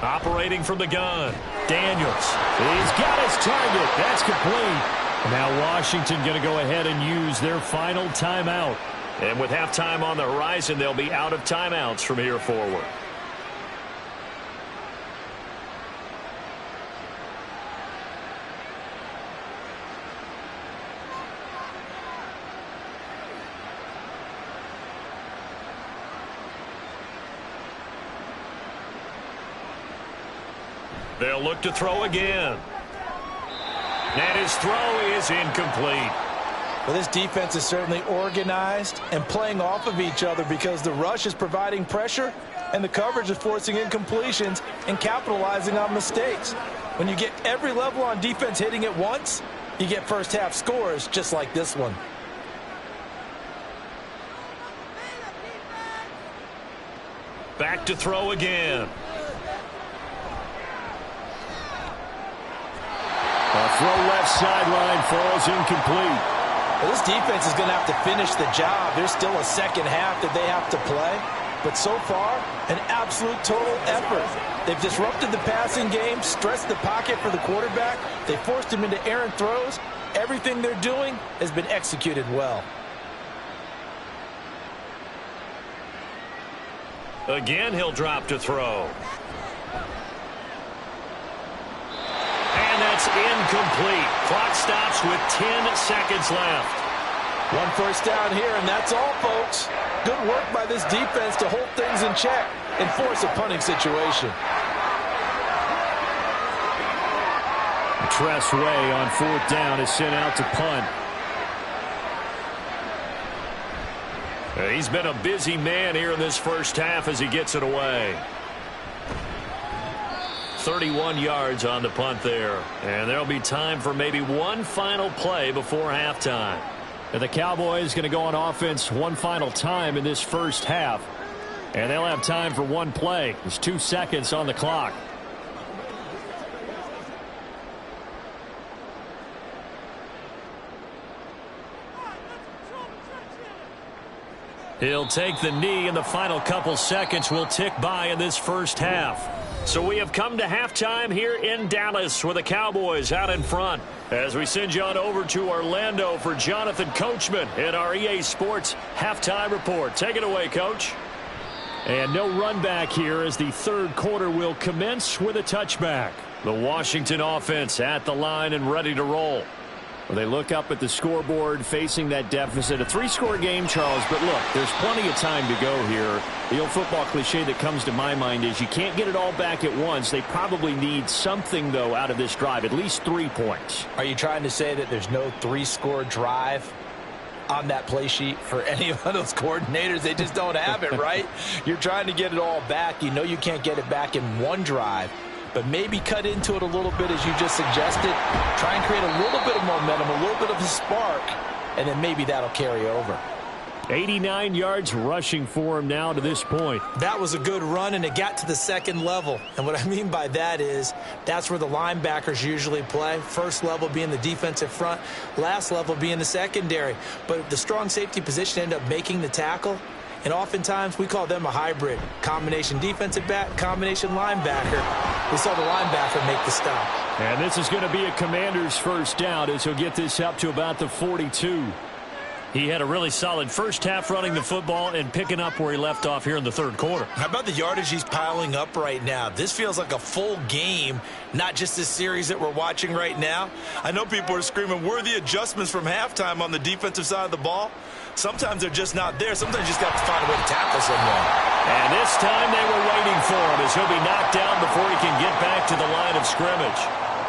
Operating from the gun, Daniels. He's got his target. That's complete. Now Washington going to go ahead and use their final timeout. And with halftime on the horizon, they'll be out of timeouts from here forward. They'll look to throw again. And his throw is incomplete. Well, this defense is certainly organized and playing off of each other because the rush is providing pressure and the coverage is forcing incompletions and capitalizing on mistakes. When you get every level on defense hitting at once, you get first half scores just like this one. Back to throw again. A throw left sideline falls incomplete. Well, this defense is going to have to finish the job. There's still a second half that they have to play. But so far, an absolute total effort. They've disrupted the passing game, stressed the pocket for the quarterback. They forced him into errant throws. Everything they're doing has been executed well. Again, he'll drop to throw. And that's incomplete. Clock stops with 10 seconds left. One first down here, and that's all, folks. Good work by this defense to hold things in check and force a punting situation. Tress Way on 4th down is sent out to punt. He's been a busy man here in this first half as he gets it away. 31 yards on the punt there. And there'll be time for maybe one final play before halftime. And the Cowboys going to go on offense one final time in this first half. And they'll have time for one play. There's 2 seconds on the clock. He'll take the knee, and the final couple seconds will tick by in this first half. So we have come to halftime here in Dallas with the Cowboys out in front. As we send you on over to Orlando for Jonathan Coachman in our EA Sports Halftime Report. Take it away, Coach. And no run back here as the third quarter will commence with a touchback. The Washington offense at the line and ready to roll. Well, they look up at the scoreboard facing that deficit. A 3-score game, Charles, but look, there's plenty of time to go here. The old football cliche that comes to my mind is you can't get it all back at once. They probably need something, though, out of this drive, at least 3 points. Are you trying to say that there's no 3-score drive on that play sheet for any of those coordinators? They just don't have it, right? You're trying to get it all back. You know you can't get it back in one drive. But maybe cut into it a little bit as you just suggested. Try and create a little bit of momentum, a little bit of a spark, and then maybe that'll carry over. 89 yards rushing for him now to this point. That was a good run, and it got to the second level. And what I mean by that is that's where the linebackers usually play. First level being the defensive front, last level being the secondary. But the strong safety position ended up making the tackle. And oftentimes, we call them a hybrid. Combination defensive back, combination linebacker. We saw the linebacker make the stop. And this is going to be a Commander's first down as he'll get this up to about the 42. He had a really solid first half running the football and picking up where he left off here in the third quarter. How about the yardage he's piling up right now? This feels like a full game, not just this series that we're watching right now. I know people are screaming, worthy adjustments from halftime on the defensive side of the ball. Sometimes they're just not there. Sometimes you just got to find a way to tackle someone. And this time they were waiting for him as he'll be knocked down before he can get back to the line of scrimmage.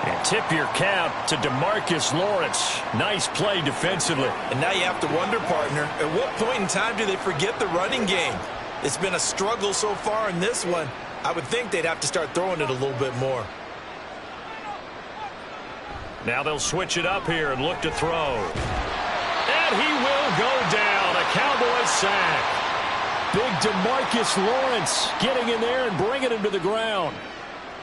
And tip your cap to DeMarcus Lawrence. Nice play defensively. And now you have to wonder, partner, at what point in time do they forget the running game? It's been a struggle so far in this one. I would think they'd have to start throwing it a little bit more. Now they'll switch it up here and look to throw. And he will go down. A Cowboys sack. Big DeMarcus Lawrence getting in there and bringing him to the ground.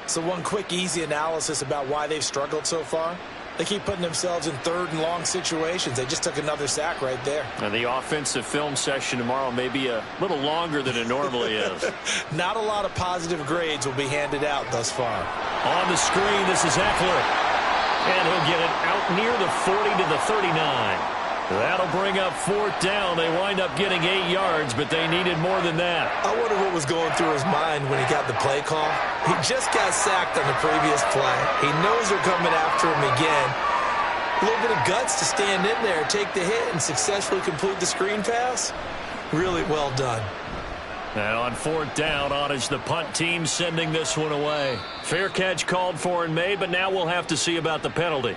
So one quick, easy analysis about why they've struggled so far. They keep putting themselves in third and long situations. They just took another sack right there. And the offensive film session tomorrow may be a little longer than it normally is. Not a lot of positive grades will be handed out thus far. On the screen, this is Eckler. And he'll get it out near the 40 to the 39. That'll bring up 4th down. They wind up getting 8 yards, but they needed more than that. I wonder what was going through his mind when he got the play call. He just got sacked on the previous play. He knows they're coming after him again. A little bit of guts to stand in there, take the hit, and successfully complete the screen pass. Really well done. And on 4th down, on is the punt team sending this one away. Fair catch called for and made, but now we'll have to see about the penalty.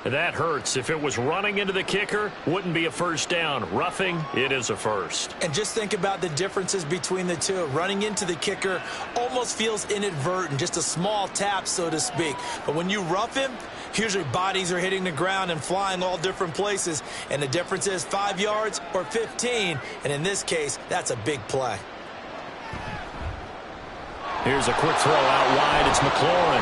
That hurts. If it was running into the kicker, wouldn't be a first down. Roughing, it is a first. And just think about the differences between the two. Running into the kicker almost feels inadvertent, just a small tap, so to speak. But when you rough him, usually bodies are hitting the ground and flying all different places. And the difference is 5 yards or 15. And in this case, that's a big play. Here's a quick throw out wide. It's McLaurin.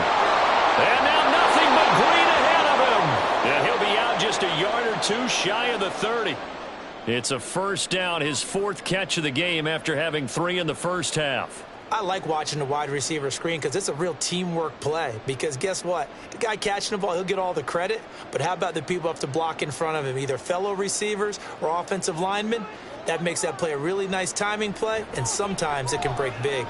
And now nothing but green ahead of him. And he'll be out just a yard or two shy of the 30. It's a first down, his 4th catch of the game after having 3 in the first half. I like watching the wide receiver screen because it's a real teamwork play. Because guess what? The guy catching the ball, he'll get all the credit. But how about the people up to block in front of him, either fellow receivers or offensive linemen? That makes that play a really nice timing play, and sometimes it can break big.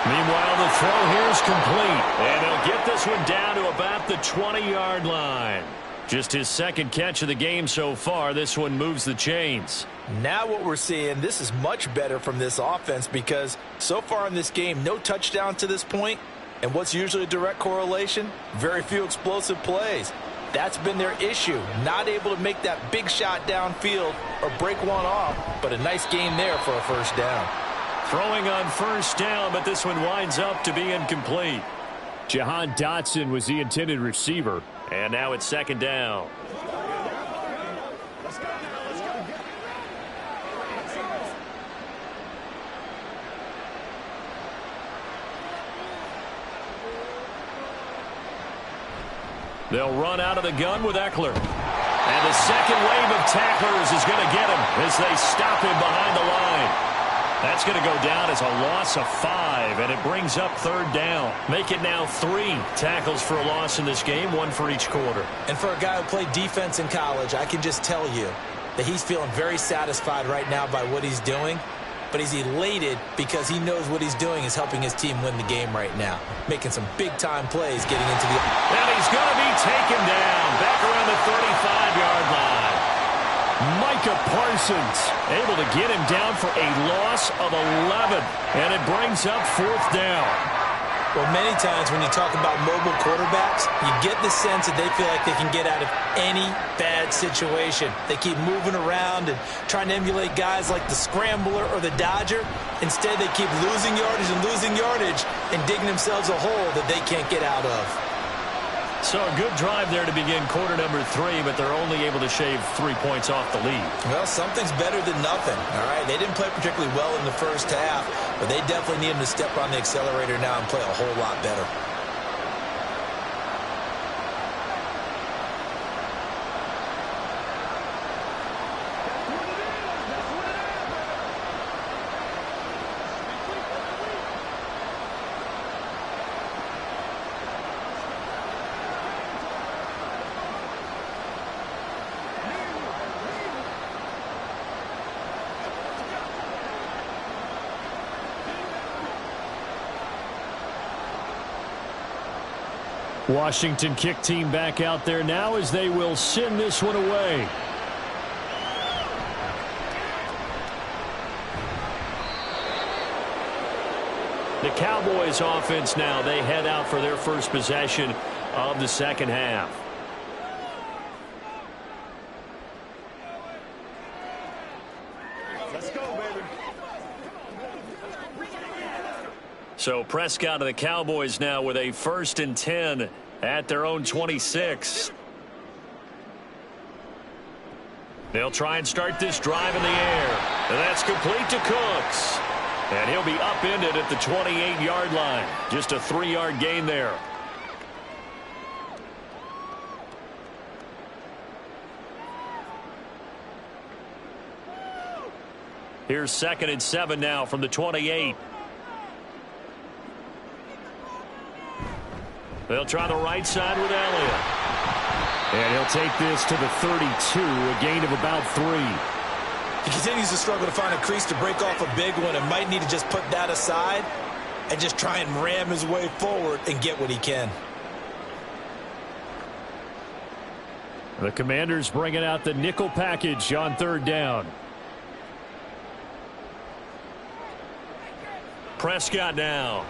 Meanwhile, the throw here is complete. And he'll get this one down to about the 20-yard line. Just his second catch of the game so far. This one moves the chains. Now what we're seeing, this is much better from this offense because so far in this game, no touchdown to this point. And what's usually a direct correlation? Very few explosive plays. That's been their issue. Not able to make that big shot downfield or break one off, but a nice game there for a first down. Throwing on first down, but this one winds up to be incomplete. Jahan Dotson was the intended receiver. And now it's second down. They'll run out of the gun with Eckler. And the second wave of tacklers is going to get him as they stop him behind the line. That's going to go down as a loss of 5, and it brings up third down. Make it now 3 tackles for a loss in this game, 1 for each quarter. And for a guy who played defense in college, I can just tell you that he's feeling very satisfied right now by what he's doing. But he's elated because he knows what he's doing is helping his team win the game right now. Making some big-time plays getting into the... And he's going to be taken down back around the 35-yard line. Micah Parsons able to get him down for a loss of 11. And it brings up fourth down. Well, many times when you talk about mobile quarterbacks, you get the sense that they feel like they can get out of any bad situation. They keep moving around and trying to emulate guys like the Scrambler or the Dodger. Instead, they keep losing yardage and digging themselves a hole that they can't get out of. So a good drive there to begin quarter number 3, but they're only able to shave 3 points off the lead. Well, something's better than nothing, all right? They didn't play particularly well in the first half, but they definitely need them to step on the accelerator now and play a whole lot better. Washington kick team back out there now as they will send this one away. The Cowboys offense now, they head out for their first possession of the second half. Let's go, baby. So Prescott of the Cowboys now with a 1st and 10 at their own 26. They'll try and start this drive in the air. And that's complete to Cooks. And he'll be upended at the 28-yard line. Just a 3-yard gain there. Here's 2nd and 7 now from the 28. They'll try the right side with Elliott. And he'll take this to the 32, a gain of about 3. He continues to struggle to find a crease to break off a big one and might need to just put that aside and just try and ram his way forward and get what he can. The Commanders bringing out the nickel package on 3rd down. Prescott now.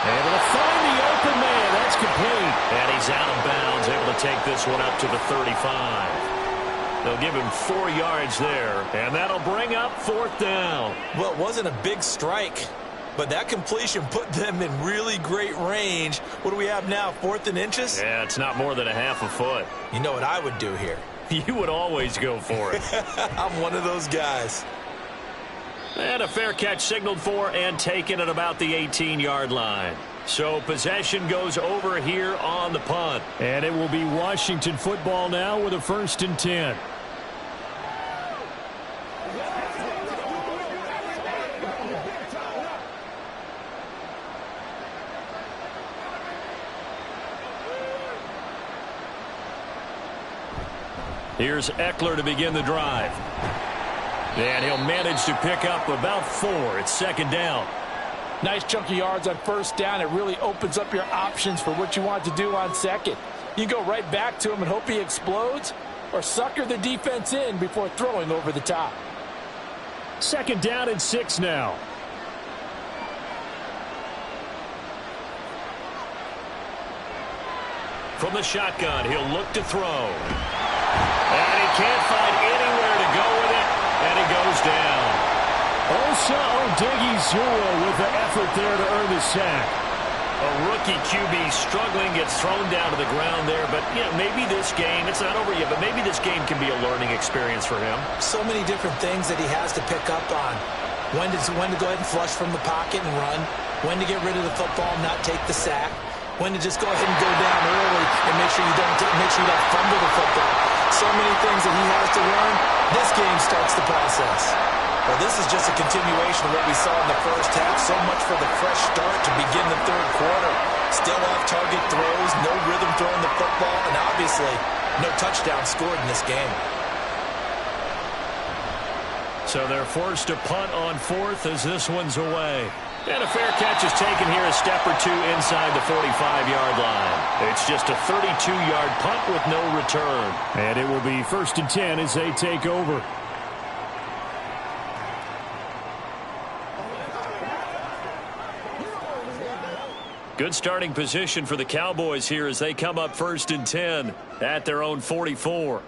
Able to find the open man. That's complete. And he's out of bounds. Able to take this one up to the 35. They'll give him 4 yards there. And that'll bring up 4th down. Well, it wasn't a big strike, but that completion put them in really great range. What do we have now, 4th and inches? Yeah, it's not more than a half a foot. You know what I would do here? You would always go for it. I'm one of those guys. And a fair catch signaled for and taken at about the 18-yard line. So possession goes over here on the punt. And it will be Washington football now with a 1st and 10. Here's Eckler to begin the drive. And he'll manage to pick up about 4. It's 2nd down. Nice chunk of yards on first down. It really opens up your options for what you want to do on second. You go right back to him and hope he explodes, or sucker the defense in before throwing over the top. 2nd down and 6 now. From the shotgun, he'll look to throw. And he can't find anywhere to go with it, and he goes down. Osa Odighizuwa with the effort there to earn the sack. A rookie QB struggling, gets thrown down to the ground there, but maybe this game, it's not over yet, but maybe this game can be a learning experience for him. So many different things that he has to pick up on. When to go ahead and flush from the pocket and run, when to get rid of the football and not take the sack, when to just go ahead and go down early and make sure you don't fumble the football. So many things that he has to learn. This game starts the process. Well, this is just a continuation of what we saw in the first half. So much for the fresh start to begin the third quarter. Still off-target throws, no rhythm throwing the football, and obviously no touchdown scored in this game. So they're forced to punt on 4th as this one's away. And a fair catch is taken here a step or two inside the 45-yard line. It's just a 32-yard punt with no return. And it will be 1st and 10 as they take over. Good starting position for the Cowboys here as they come up 1st and 10 at their own 44.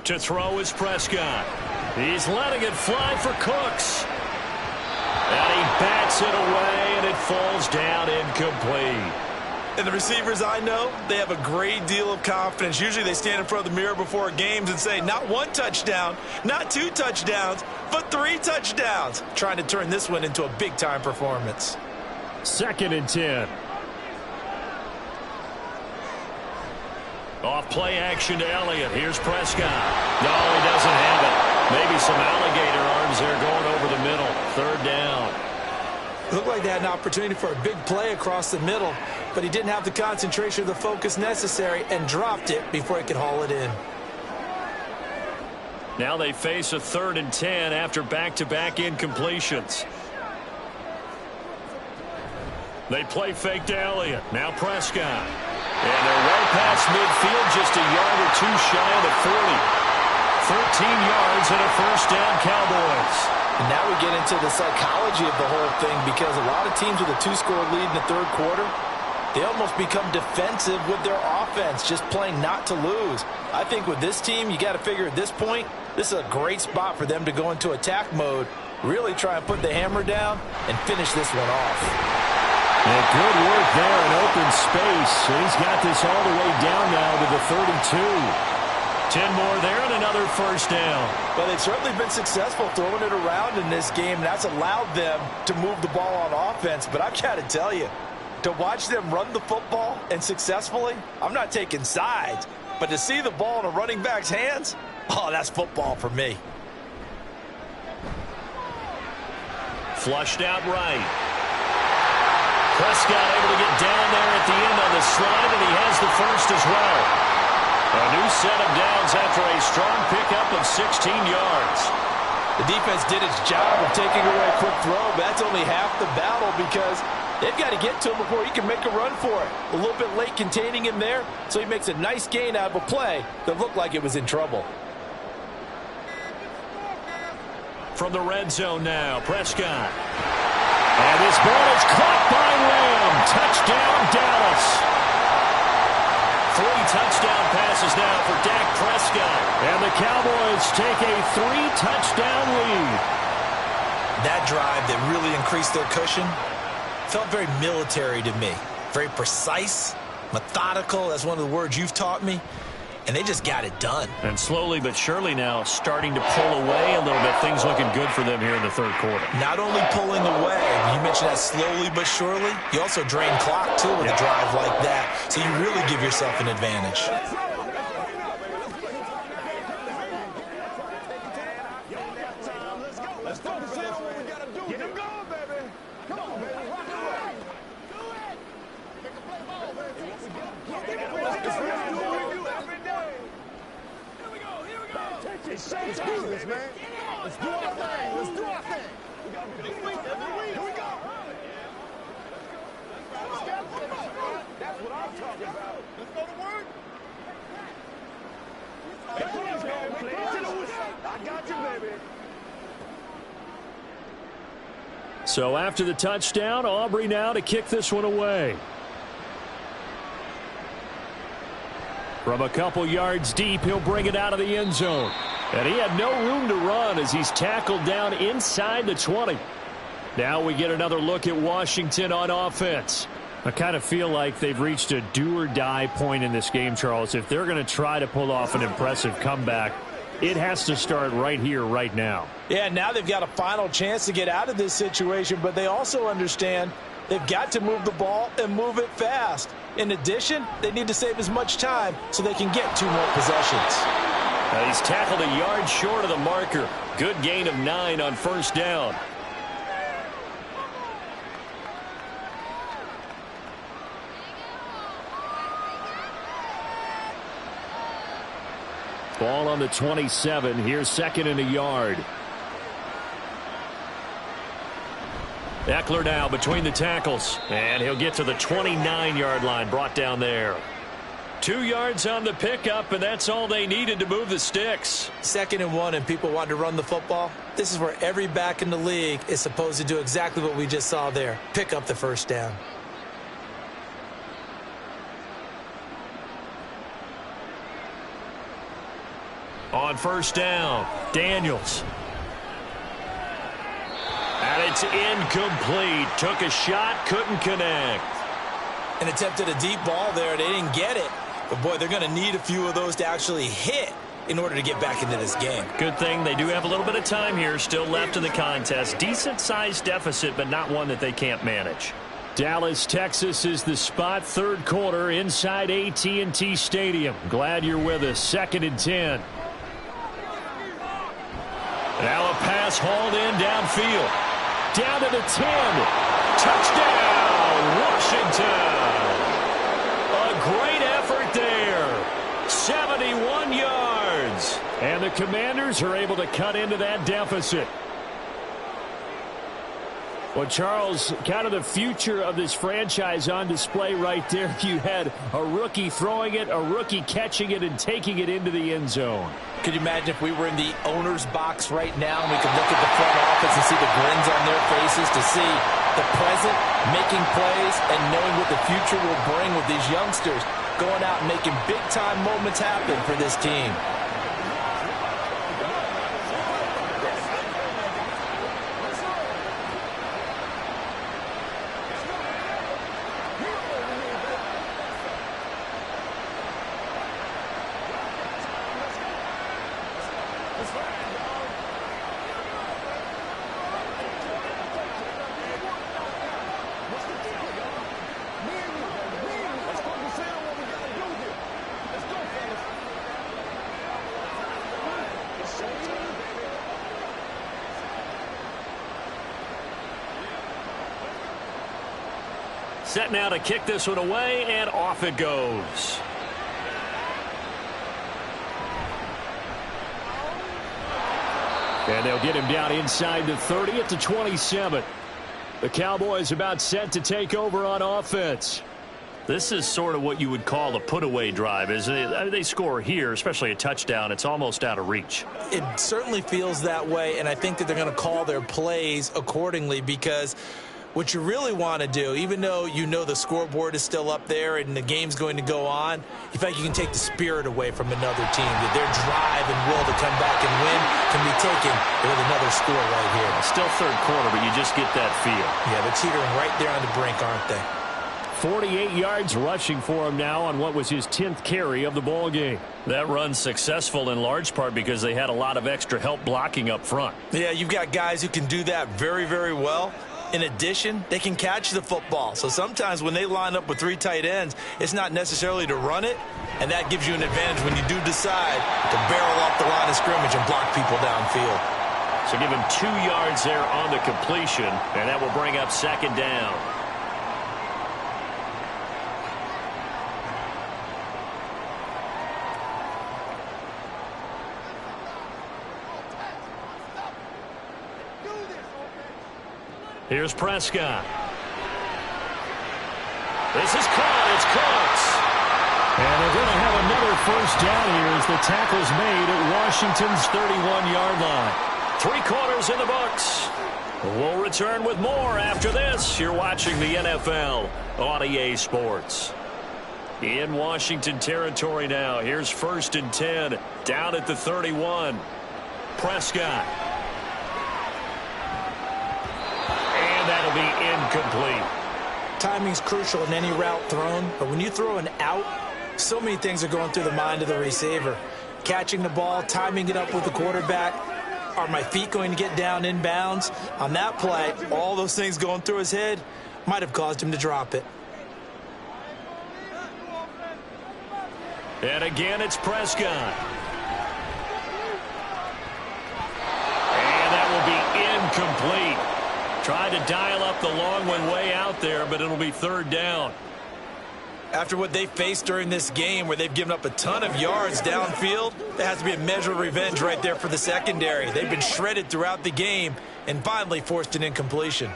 To throw is Prescott. He's letting it fly for Cooks. And he bats it away, and it falls down incomplete. And the receivers I know, they have a great deal of confidence. Usually they stand in front of the mirror before games and say, not 1 touchdown, not 2 touchdowns, but 3 touchdowns. Trying to turn this one into a big-time performance. 2nd and 10. Off play action to Elliott. Here's Prescott. No, he doesn't have it. Maybe some alligator arms there going over the middle. 3rd down. Looked like they had an opportunity for a big play across the middle, but he didn't have the concentration or the focus necessary and dropped it before he could haul it in. Now they face a 3rd and 10 after back-to-back incompletions. They play fake to Elliott. Now Prescott. And they're way past midfield, just a yard or 2 shy of the 40. 13 yards and a 1st down, Cowboys. And now we get into the psychology of the whole thing, because a lot of teams with a 2-score lead in the 3rd quarter, they almost become defensive with their offense, just playing not to lose. I think with this team, you got to figure at this point, this is a great spot for them to go into attack mode, really try and put the hammer down and finish this one off. And good work there in open space. And he's got this all the way down now to the 32. 10 more there and another 1st down. Well, they've certainly been successful throwing it around in this game, and that's allowed them to move the ball on offense. But I've got to tell you, to watch them run the football and successfully, I'm not taking sides, but to see the ball in a running back's hands, oh, that's football for me. Flushed out right. Prescott able to get down there at the end on the slide, and he has the 1st as well. A new set of downs after a strong pickup of 16 yards. The defense did its job of taking away a quick throw, but that's only half the battle, because they've got to get to him before he can make a run for it. A little bit late containing him there, so he makes a nice gain out of a play that looked like it was in trouble. From the red zone now, Prescott. And this ball is caught by Lamb. Touchdown, Dallas. 3 touchdown passes now for Dak Prescott. And the Cowboys take a 3-touchdown lead. That drive that really increased their cushion felt very military to me. Very precise, methodical. That's one of the words you've taught me. And they just got it done. And slowly but surely now starting to pull away a little bit. Things looking good for them here in the 3rd quarter. Not only pulling away, you mentioned that slowly but surely, you also drain clock too with a drive like that. So you really give yourself an advantage. Let's do this, man. Let's do our thing. Let's do our thing. Here we go. That's what I'm talking about. Let's go to work. I got you, baby. So after the touchdown, Aubrey now to kick this one away. From a couple yards deep, he'll bring it out of the end zone. And he had no room to run as he's tackled down inside the 20. Now we get another look at Washington on offense. I kind of feel like they've reached a do-or-die point in this game, Charles. If they're going to try to pull off an impressive comeback, it has to start right here, right now. Yeah, now they've got a final chance to get out of this situation, but they also understand they've got to move the ball and move it fast. In addition, they need to save as much time so they can get 2 more possessions. He's tackled a yard short of the marker. Good gain of 9 on first down. Ball on the 27. Here's second and a yard. Eckler now between the tackles. And he'll get to the 29-yard line, brought down there. 2 yards on the pickup, and that's all they needed to move the sticks. 2nd and 1, and people want to run the football. This is where every back in the league is supposed to do exactly what we just saw there. Pick up the first down. On first down, Daniels. And it's incomplete. Took a shot, couldn't connect. And attempted a deep ball there. They didn't get it. But, boy, they're going to need a few of those to actually hit in order to get back into this game. Good thing they do have a little bit of time here still left in the contest. Decent-sized deficit, but not one that they can't manage. Dallas, Texas is the spot. 3rd quarter inside AT&T Stadium. Glad you're with us. 2nd and 10. Now a pass hauled in downfield. Down to the 10. Touchdown, Washington. A great effort there. 71 yards. And the Commanders are able to cut into that deficit. Well, Charles, kind of the future of this franchise on display right there. You had a rookie throwing it, a rookie catching it, and taking it into the end zone. Could you imagine if we were in the owner's box right now and we could look at the front office and see the grins on their faces to see the present making plays and knowing what the future will bring with these youngsters going out and making big-time moments happen for this team. Set now to kick this one away, and off it goes. And they'll get him down inside the 30 at the 27. The Cowboys about set to take over on offense. This is sort of what you would call a put-away drive, isn't it? I mean, they score here, especially a touchdown. It's almost out of reach. It certainly feels that way, and I think that they're going to call their plays accordingly because what you really want to do, even though you know the scoreboard is still up there and the game's going to go on, you feel like you can take the spirit away from another team. That their drive and will to come back and win can be taken with another score right here. Still 3rd quarter, but you just get that feel. Yeah, they're teetering right there on the brink, aren't they? 48 yards rushing for him now on what was his 10th carry of the ball game. That run's successful in large part because they had a lot of extra help blocking up front. Yeah, you've got guys who can do that very, very well. In addition, they can catch the football. So sometimes when they line up with 3 tight ends, it's not necessarily to run it, and that gives you an advantage when you do decide to barrel off the line of scrimmage and block people downfield. So give him 2 yards there on the completion, and that will bring up 2nd down. Here's Prescott. This is caught. It's caught. And they're going to have another first down here as the tackle's made at Washington's 31-yard line. 3 quarters in the books. We'll return with more after this. You're watching the NFL on EA Sports. In Washington territory now. Here's 1st and 10 down at the 31. Prescott. And that'll be incomplete. Timing's crucial in any route thrown, but when you throw an out, so many things are going through the mind of the receiver. Catching the ball, timing it up with the quarterback. Are my feet going to get down inbounds? On that play, all those things going through his head might have caused him to drop it. And again, it's Prescott. And that will be incomplete. Tried to dial up the long one way out there, but it'll be 3rd down. After what they faced during this game where they've given up a ton of yards downfield, there has to be a measure of revenge right there for the secondary. They've been shredded throughout the game and finally forced an incompletion.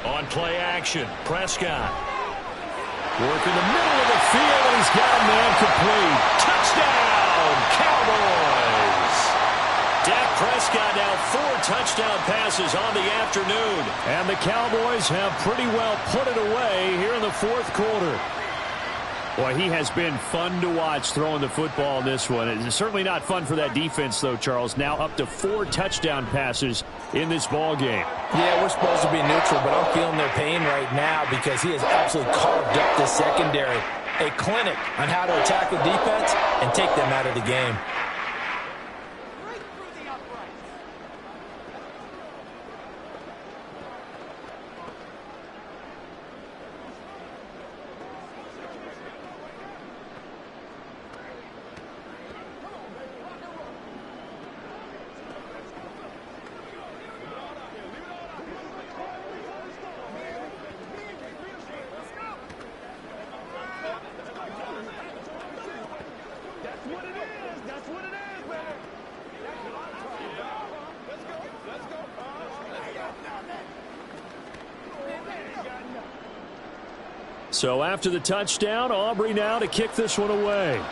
On play action, Prescott. Working the middle of the field, and he's got a man complete. Touchdown, Cowboys! Dak Prescott now 4 touchdown passes on the afternoon. And the Cowboys have pretty well put it away here in the 4th quarter. Boy, he has been fun to watch throwing the football in this one. It's certainly not fun for that defense, though, Charles. Now up to 4 touchdown passes in this ball game. Yeah, we're supposed to be neutral, but I'm feeling their pain right now because he has absolutely carved up the secondary. A clinic on how to attack the defense and take them out of the game. So after the touchdown, Aubrey now to kick this one away.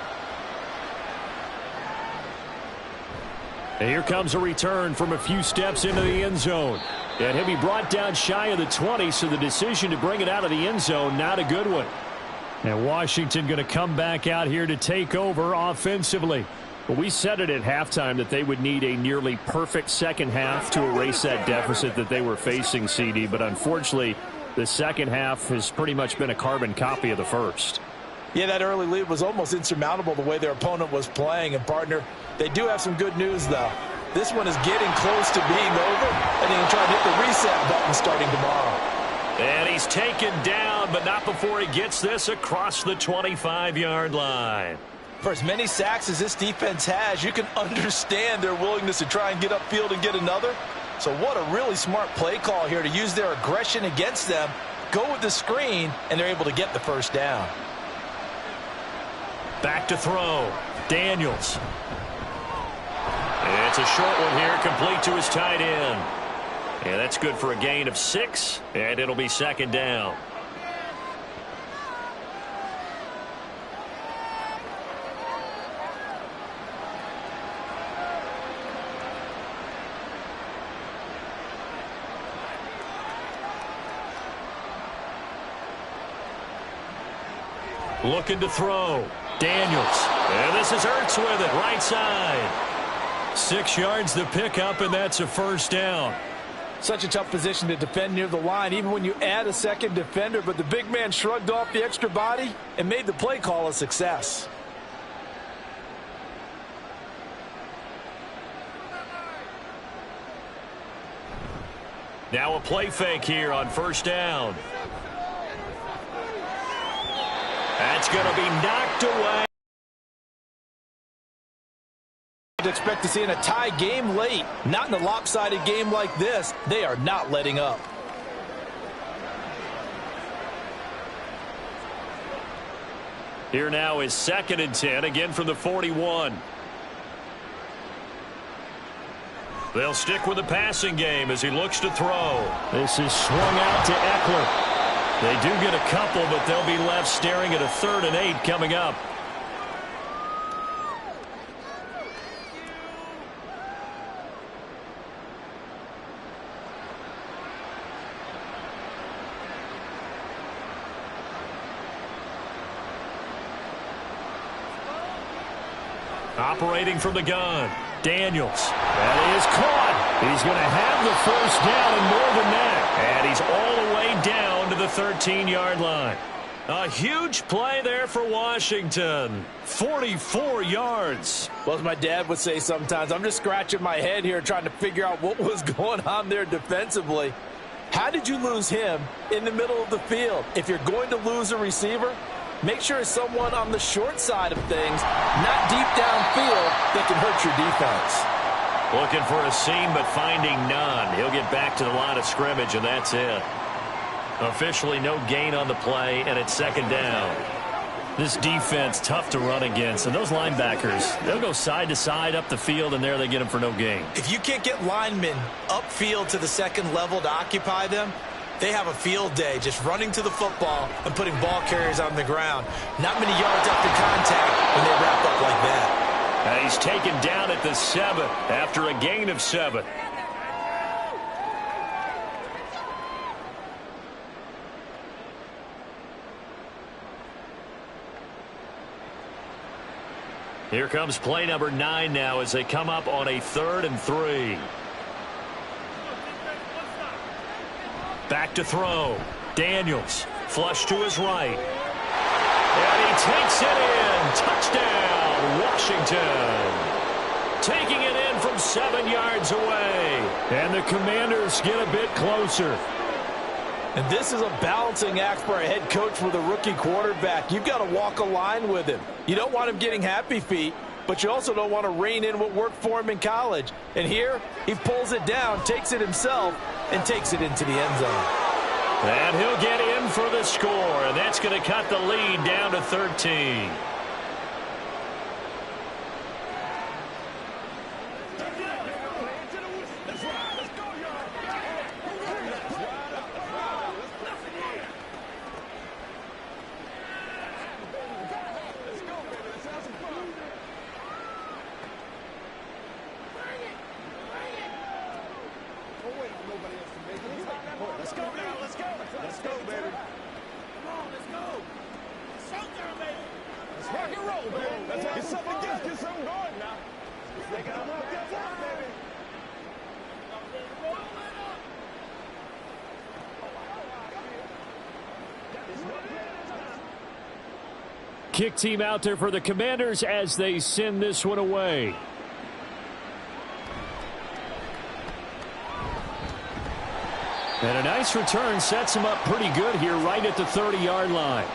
And here comes a return from a few steps into the end zone. And he'll be brought down shy of the 20, so the decision to bring it out of the end zone, not a good one. And Washington going to come back out here to take over offensively. But we said it at halftime that they would need a nearly perfect second half to erase that deficit that they were facing, CD. But unfortunately, the second half has pretty much been a carbon copy of the first. Yeah, that early lead was almost insurmountable the way their opponent was playing. And, partner, they do have some good news, though. This one is getting close to being over, and they can try to hit the reset button starting tomorrow. And he's taken down, but not before he gets this across the 25-yard line. For as many sacks as this defense has, you can understand their willingness to try and get upfield and get another. So what a really smart play call here to use their aggression against them, go with the screen, and they're able to get the first down. Back to throw. Daniels. It's a short one here, complete to his tight end. And that's good for a gain of 6, and it'll be 2nd down. Looking to throw. Daniels. And this is Ertz with it, right side. 6 yards to pick up, and that's a first down. Such a tough position to defend near the line, even when you add a second defender, but the big man shrugged off the extra body and made the play call a success. Now a play fake here on first down. That's going to be knocked away. You'd expect to see in a tie game late, not in a lopsided game like this. They are not letting up. Here now is 2nd and 10, again from the 41. They'll stick with the passing game as he looks to throw. This is swung out to Eckler. They do get a couple, but they'll be left staring at a 3rd and 8 coming up. Operating from the gun, Daniels. That is caught. He's going to have the first down and more than that. And he's all the way down to the 13-yard line. A huge play there for Washington. 44 yards. Well, as my dad would say sometimes, I'm just scratching my head here trying to figure out what was going on there defensively. How did you lose him in the middle of the field? If you're going to lose a receiver, make sure it's someone on the short side of things, not deep downfield, that can hurt your defense. Looking for a seam, but finding none. He'll get back to the line of scrimmage, and that's it. Officially no gain on the play, and it's 2nd down. This defense, tough to run against. And those linebackers, they'll go side to side up the field, and there they get them for no gain. If you can't get linemen upfield to the 2nd level to occupy them, they have a field day just running to the football and putting ball carriers on the ground. Not many yards after contact when they wrap up like that. And he's taken down at the 7 after a gain of 7. Here comes play number 9 now as they come up on a 3rd and 3. Back to throw. Daniels, flush to his right. And he takes it in. Touchdown, Washington. Taking it in from 7 yards away. And the Commanders get a bit closer. And this is a balancing act for a head coach with a rookie quarterback. You've got to walk a line with him. You don't want him getting happy feet, but you also don't want to rein in what worked for him in college. And here, he pulls it down, takes it himself, and takes it into the end zone. And he'll get in for the score, and that's going to cut the lead down to 13. Kick team out there for the Commanders as they send this one away. And a nice return sets them up pretty good here right at the 30-yard line.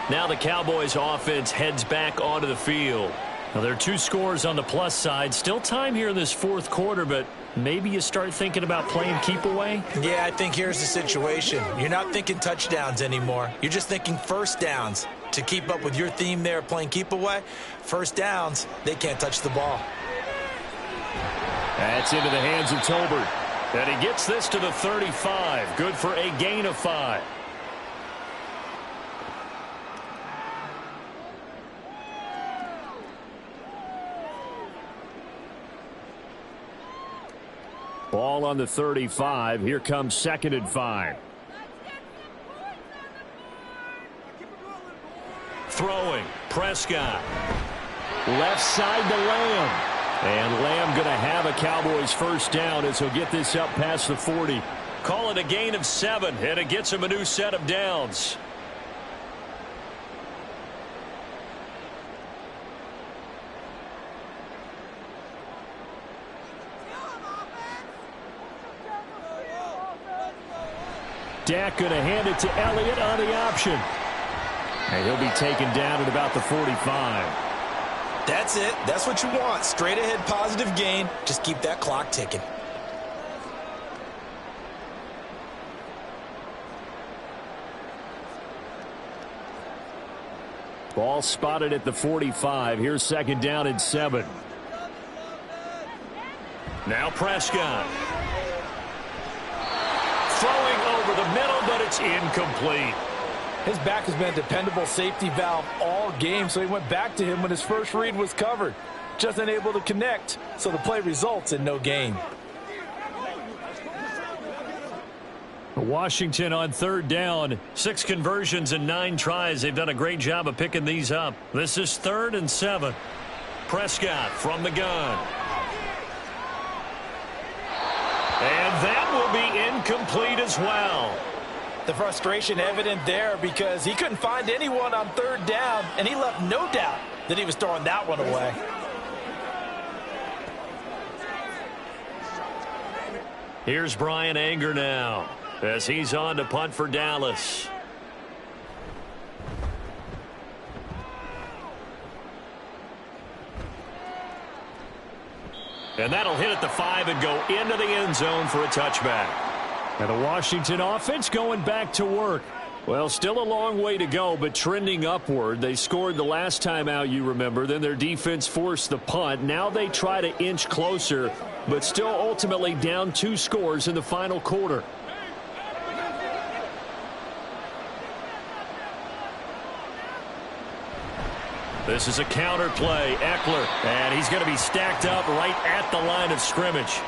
Now the Cowboys offense heads back onto the field. Now there are 2 scores on the plus side. Still time here in this 4th quarter, but maybe you start thinking about playing keep away? Yeah, I think here's the situation. You're not thinking touchdowns anymore. You're just thinking first downs. To keep up with your theme there, playing keep away, first downs, they can't touch the ball. That's into the hands of Tolbert. And he gets this to the 35. Good for a gain of 5. Ball on the 35. Here comes 2nd and 5. Throwing. Prescott. Left side to Lamb. And Lamb going to have a Cowboys first down as he'll get this up past the 40. Call it a gain of 7, and it gets him a new set of downs. Dak going to hand it to Elliott on the option. And he'll be taken down at about the 45. That's it. That's what you want. Straight ahead positive gain. Just keep that clock ticking. Ball spotted at the 45. Here's 2nd down and 7. Now Prescott. Throwing over the middle, but it's incomplete. His back has been a dependable safety valve all game, so he went back to him when his first read was covered. Just unable to connect, so the play results in no gain. Washington on third down. 6 conversions and 9 tries. They've done a great job of picking these up. This is 3rd and 7. Prescott from the gun. And that will be incomplete as well. The frustration evident there because he couldn't find anyone on third down, and he left no doubt that he was throwing that one away. Here's Brian Anger now as he's on to punt for Dallas. And that'll hit at the 5 and go into the end zone for a touchback. And the Washington offense going back to work. Well, still a long way to go, but trending upward. They scored the last time out, you remember. Then their defense forced the punt. Now they try to inch closer, but still ultimately down 2 scores in the final quarter. This is a counter play. Eckler, and he's going to be stacked up right at the line of scrimmage.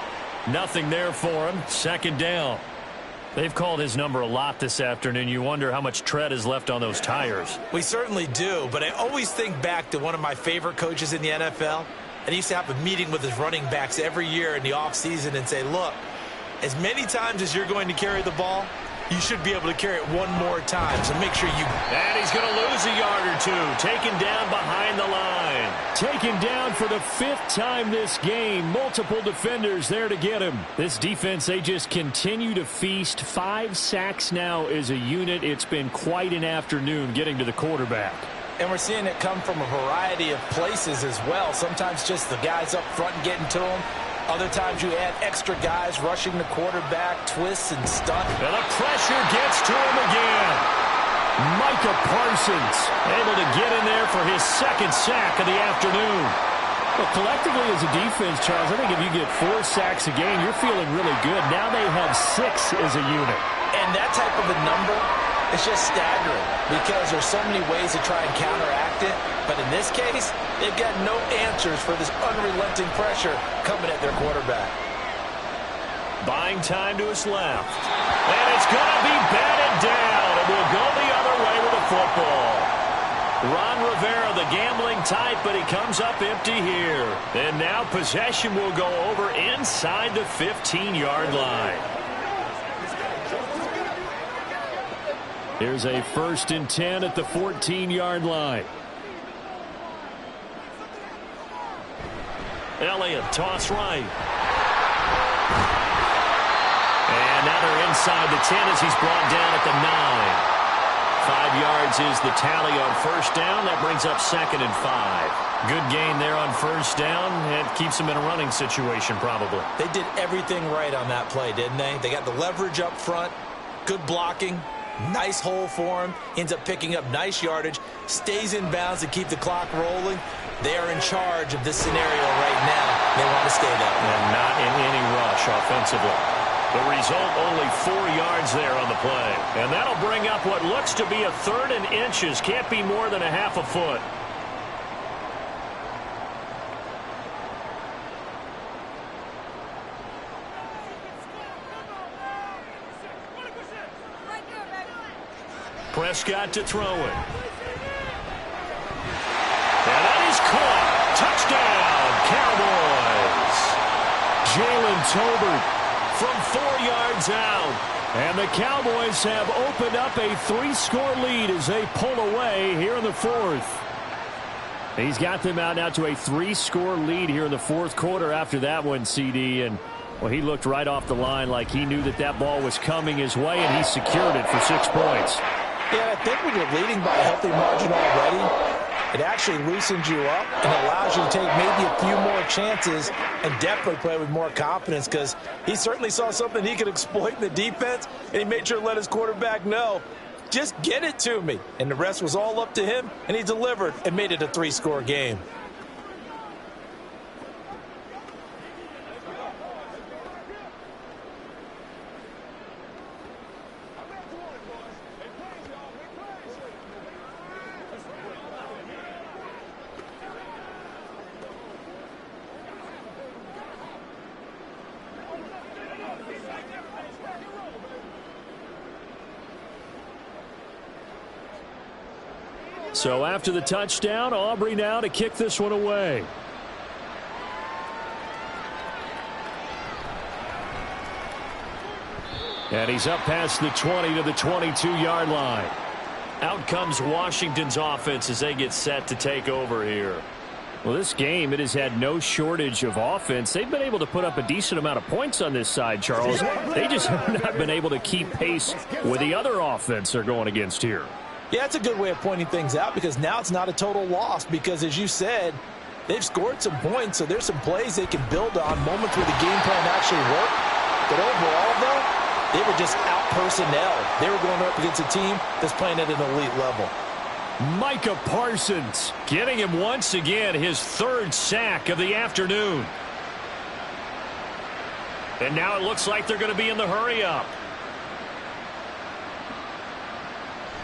Nothing there for him. 2nd down. They've called his number a lot this afternoon. You wonder how much tread is left on those tires. We certainly do, but I always think back to one of my favorite coaches in the NFL. And he used to have a meeting with his running backs every year in the offseason and say, look, as many times as you're going to carry the ball, you should be able to carry it one more time, so make sure you... And he's going to lose a yard or 2. Taken down behind the line. Taken down for the 5th time this game. Multiple defenders there to get him. This defense, they just continue to feast. 5 sacks now as a unit. It's been quite an afternoon getting to the quarterback. And we're seeing it come from a variety of places as well. Sometimes just the guys up front and getting to him. Other times you add extra guys rushing the quarterback, twists and stunt. And the pressure gets to him again. Micah Parsons able to get in there for his 2nd sack of the afternoon. Well, collectively as a defense, Charles, I think if you get 4 sacks a game, you're feeling really good. Now they have 6 as a unit. And that type of a number is just staggering because there's so many ways to try and counteract it. But in this case, they've got no answers for this unrelenting pressure coming at their quarterback. Buying time to his left. And it's going to be batted down. It will go the other way with the football. Ron Rivera, the gambling type, but he comes up empty here. And now possession will go over inside the 15-yard line. Here's a 1st and 10 at the 14-yard line. Elliott, toss right. And now they're inside the 10 as he's brought down at the 9. 5 yards is the tally on 1st down. That brings up 2nd and 5. Good gain there on 1st down. It keeps them in a running situation probably. They did everything right on that play, didn't they? They got the leverage up front, good blocking, nice hole for him. Ends up picking up nice yardage, stays in bounds to keep the clock rolling. They are in charge of this scenario right now. They want to stay that way. And not in any rush offensively. The result, only 4 yards there on the play. And that'll bring up what looks to be a 3rd and inches. Can't be more than a half a foot. Prescott to throw it. And that is caught. Touchdown, Cowboys. Jalen Tolbert from 4 yards out. And the Cowboys have opened up a 3-score lead as they pull away here in the 4th. He's got them out now to a 3-score lead here in the 4th quarter after that one, CD. And, well, he looked right off the line like he knew that that ball was coming his way, and he secured it for 6 points. Yeah, I think when you're leading by a healthy margin already, it actually loosens you up and allows you to take maybe a few more chances and definitely play with more confidence because he certainly saw something he could exploit in the defense, and he made sure to let his quarterback know, just get it to me. And the rest was all up to him, and he delivered and made it a 3-score game. So after the touchdown, Aubrey now to kick this one away. And he's up past the 20 to the 22-yard line. Out comes Washington's offense as they get set to take over here. Well, this game, it has had no shortage of offense. They've been able to put up a decent amount of points on this side, Charles. They just have not been able to keep pace with the other offense they're going against here. Yeah, that's a good way of pointing things out because now it's not a total loss because, as you said, they've scored some points, so there's some plays they can build on, moments where the game plan actually worked. But overall, though, they were just out-personnel. They were going up against a team that's playing at an elite level. Micah Parsons getting him once again his third sack of the afternoon. And now it looks like they're going to be in the hurry-up.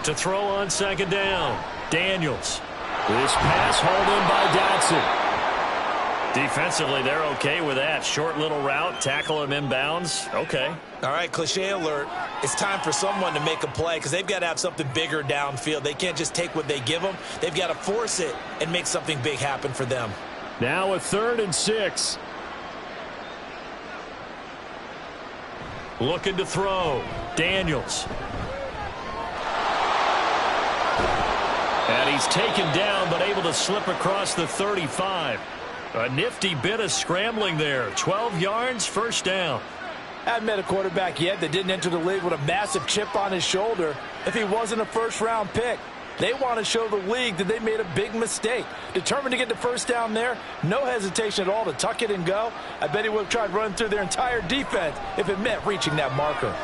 To throw on second down, Daniels. This pass hauled in by Dotson. Defensively, they're okay with that. Short little route, tackle him inbounds. Okay. All right, cliche alert. It's time for someone to make a play because they've got to have something bigger downfield. They can't just take what they give them. They've got to force it and make something big happen for them. Now a 3rd and 6. Looking to throw. Daniels. And he's taken down but able to slip across the 35. A nifty bit of scrambling there. 12 yards, first down. I haven't met a quarterback yet that didn't enter the league with a massive chip on his shoulder if he wasn't a first-round pick. They want to show the league that they made a big mistake. Determined to get the first down there, no hesitation at all to tuck it and go. I bet he would have tried running through their entire defense if it meant reaching that marker.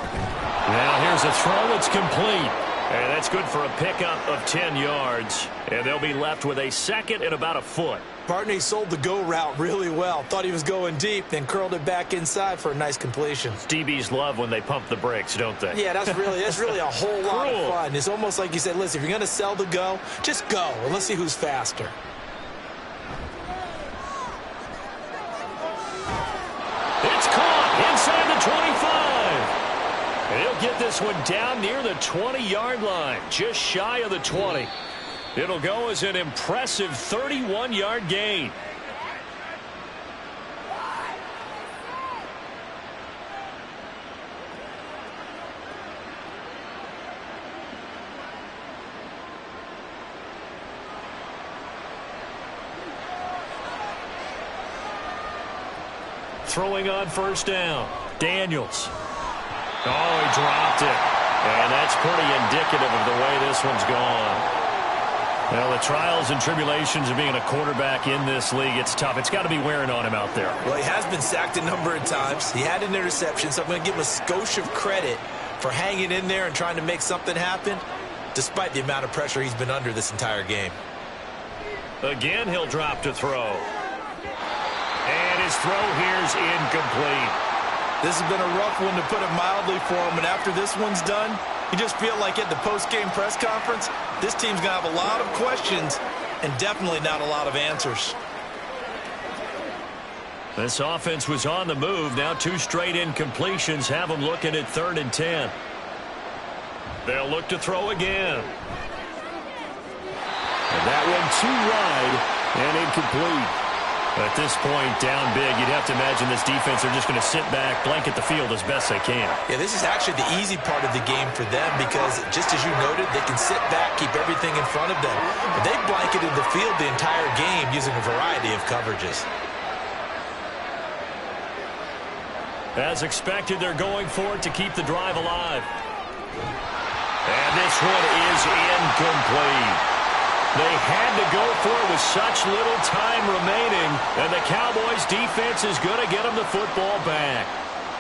Now here's a throw that's complete. And that's good for a pickup of 10 yards. And they'll be left with a 2nd and about a foot. Partner, he sold the go route really well. Thought he was going deep, then curled it back inside for a nice completion. DBs love when they pump the brakes, don't they? Yeah, that's really a whole lot of fun. It's almost like you said, listen, if you're going to sell the go, just go, and let's see who's faster. It's caught inside the 25. And he'll get this one down near the 20-yard line, just shy of the 20. It'll go as an impressive 31-yard gain. Throwing on first down. Daniels. Oh, he dropped it. And that's pretty indicative of the way this one's gone. Well, the trials and tribulations of being a quarterback in this league, it's tough. It's got to be wearing on him out there. Well, he has been sacked a number of times. He had an interception, so I'm going to give him a skosh of credit for hanging in there and trying to make something happen, despite the amount of pressure he's been under this entire game. Again, he'll drop to throw. And his throw here's incomplete. This has been a rough one, to put it mildly, for him. And after this one's done, you just feel like at the post-game press conference, this team's going to have a lot of questions and definitely not a lot of answers. This offense was on the move. Now 2 straight incompletions have them looking at 3rd and 10. They'll look to throw again. And that one too wide and incomplete. At this point, down big, you'd have to imagine this defense are just going to sit back, blanket the field as best they can. Yeah, this is actually the easy part of the game for them because, just as you noted, they can sit back, keep everything in front of them. But they've blanketed the field the entire game using a variety of coverages. As expected, they're going for it to keep the drive alive. And this one is incomplete. They had to go for it with such little time remaining, and the Cowboys defense is going to get them the football back.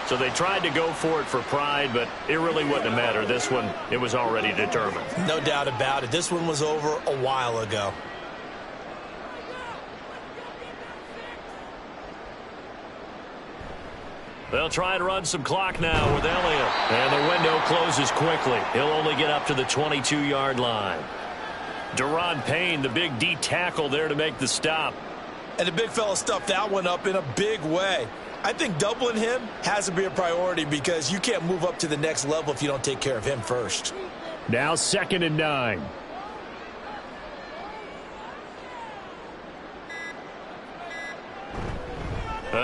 So they tried to go for it for pride, but it really wouldn't have mattered. This one, it was already determined. No doubt about it. This one was over a while ago. They'll try to run some clock now with Elliott. And the window closes quickly. He'll only get up to the 22-yard line. Deron Payne, the big D tackle there to make the stop. And the big fella stuffed that one up in a big way. I think doubling him has to be a priority because you can't move up to the next level if you don't take care of him first. Now 2nd and 9.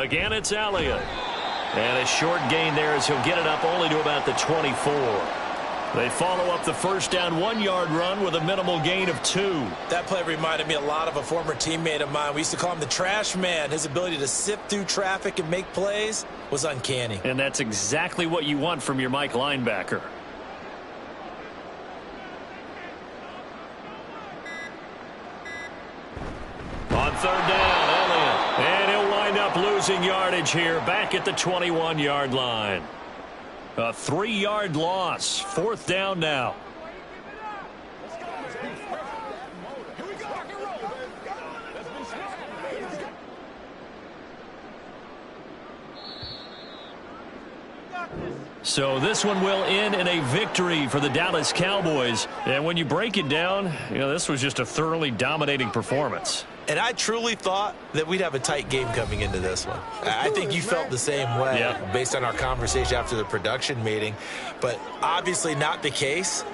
Again, it's Elliott. And a short gain there as he'll get it up only to about the 24. They follow up the first down 1-yard run with a minimal gain of 2. That play reminded me a lot of a former teammate of mine. We used to call him the trash man. His ability to sift through traffic and make plays was uncanny. And that's exactly what you want from your Mike linebacker. On third down, Elliott. And he'll wind up losing yardage here back at the 21-yard line. A 3-yard loss. Fourth down now. So this one will end in a victory for the Dallas Cowboys. And when you break it down, this was just a thoroughly dominating performance. And I truly thought that we'd have a tight game coming into this one. I think you felt the same way based on our conversation after the production meeting, but obviously not the case.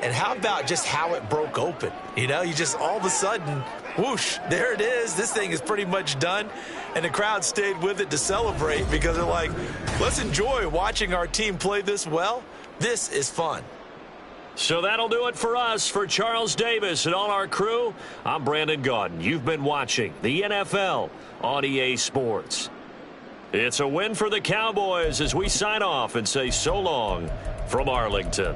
And how about just how it broke open? You just all of a sudden, whoosh, there it is. This thing is pretty much done. And the crowd stayed with it to celebrate because they're like, let's enjoy watching our team play this well. This is fun. So that'll do it for us. For Charles Davis and all our crew, I'm Brandon Gaudin. You've been watching the NFL on EA Sports. It's a win for the Cowboys as we sign off and say so long from Arlington.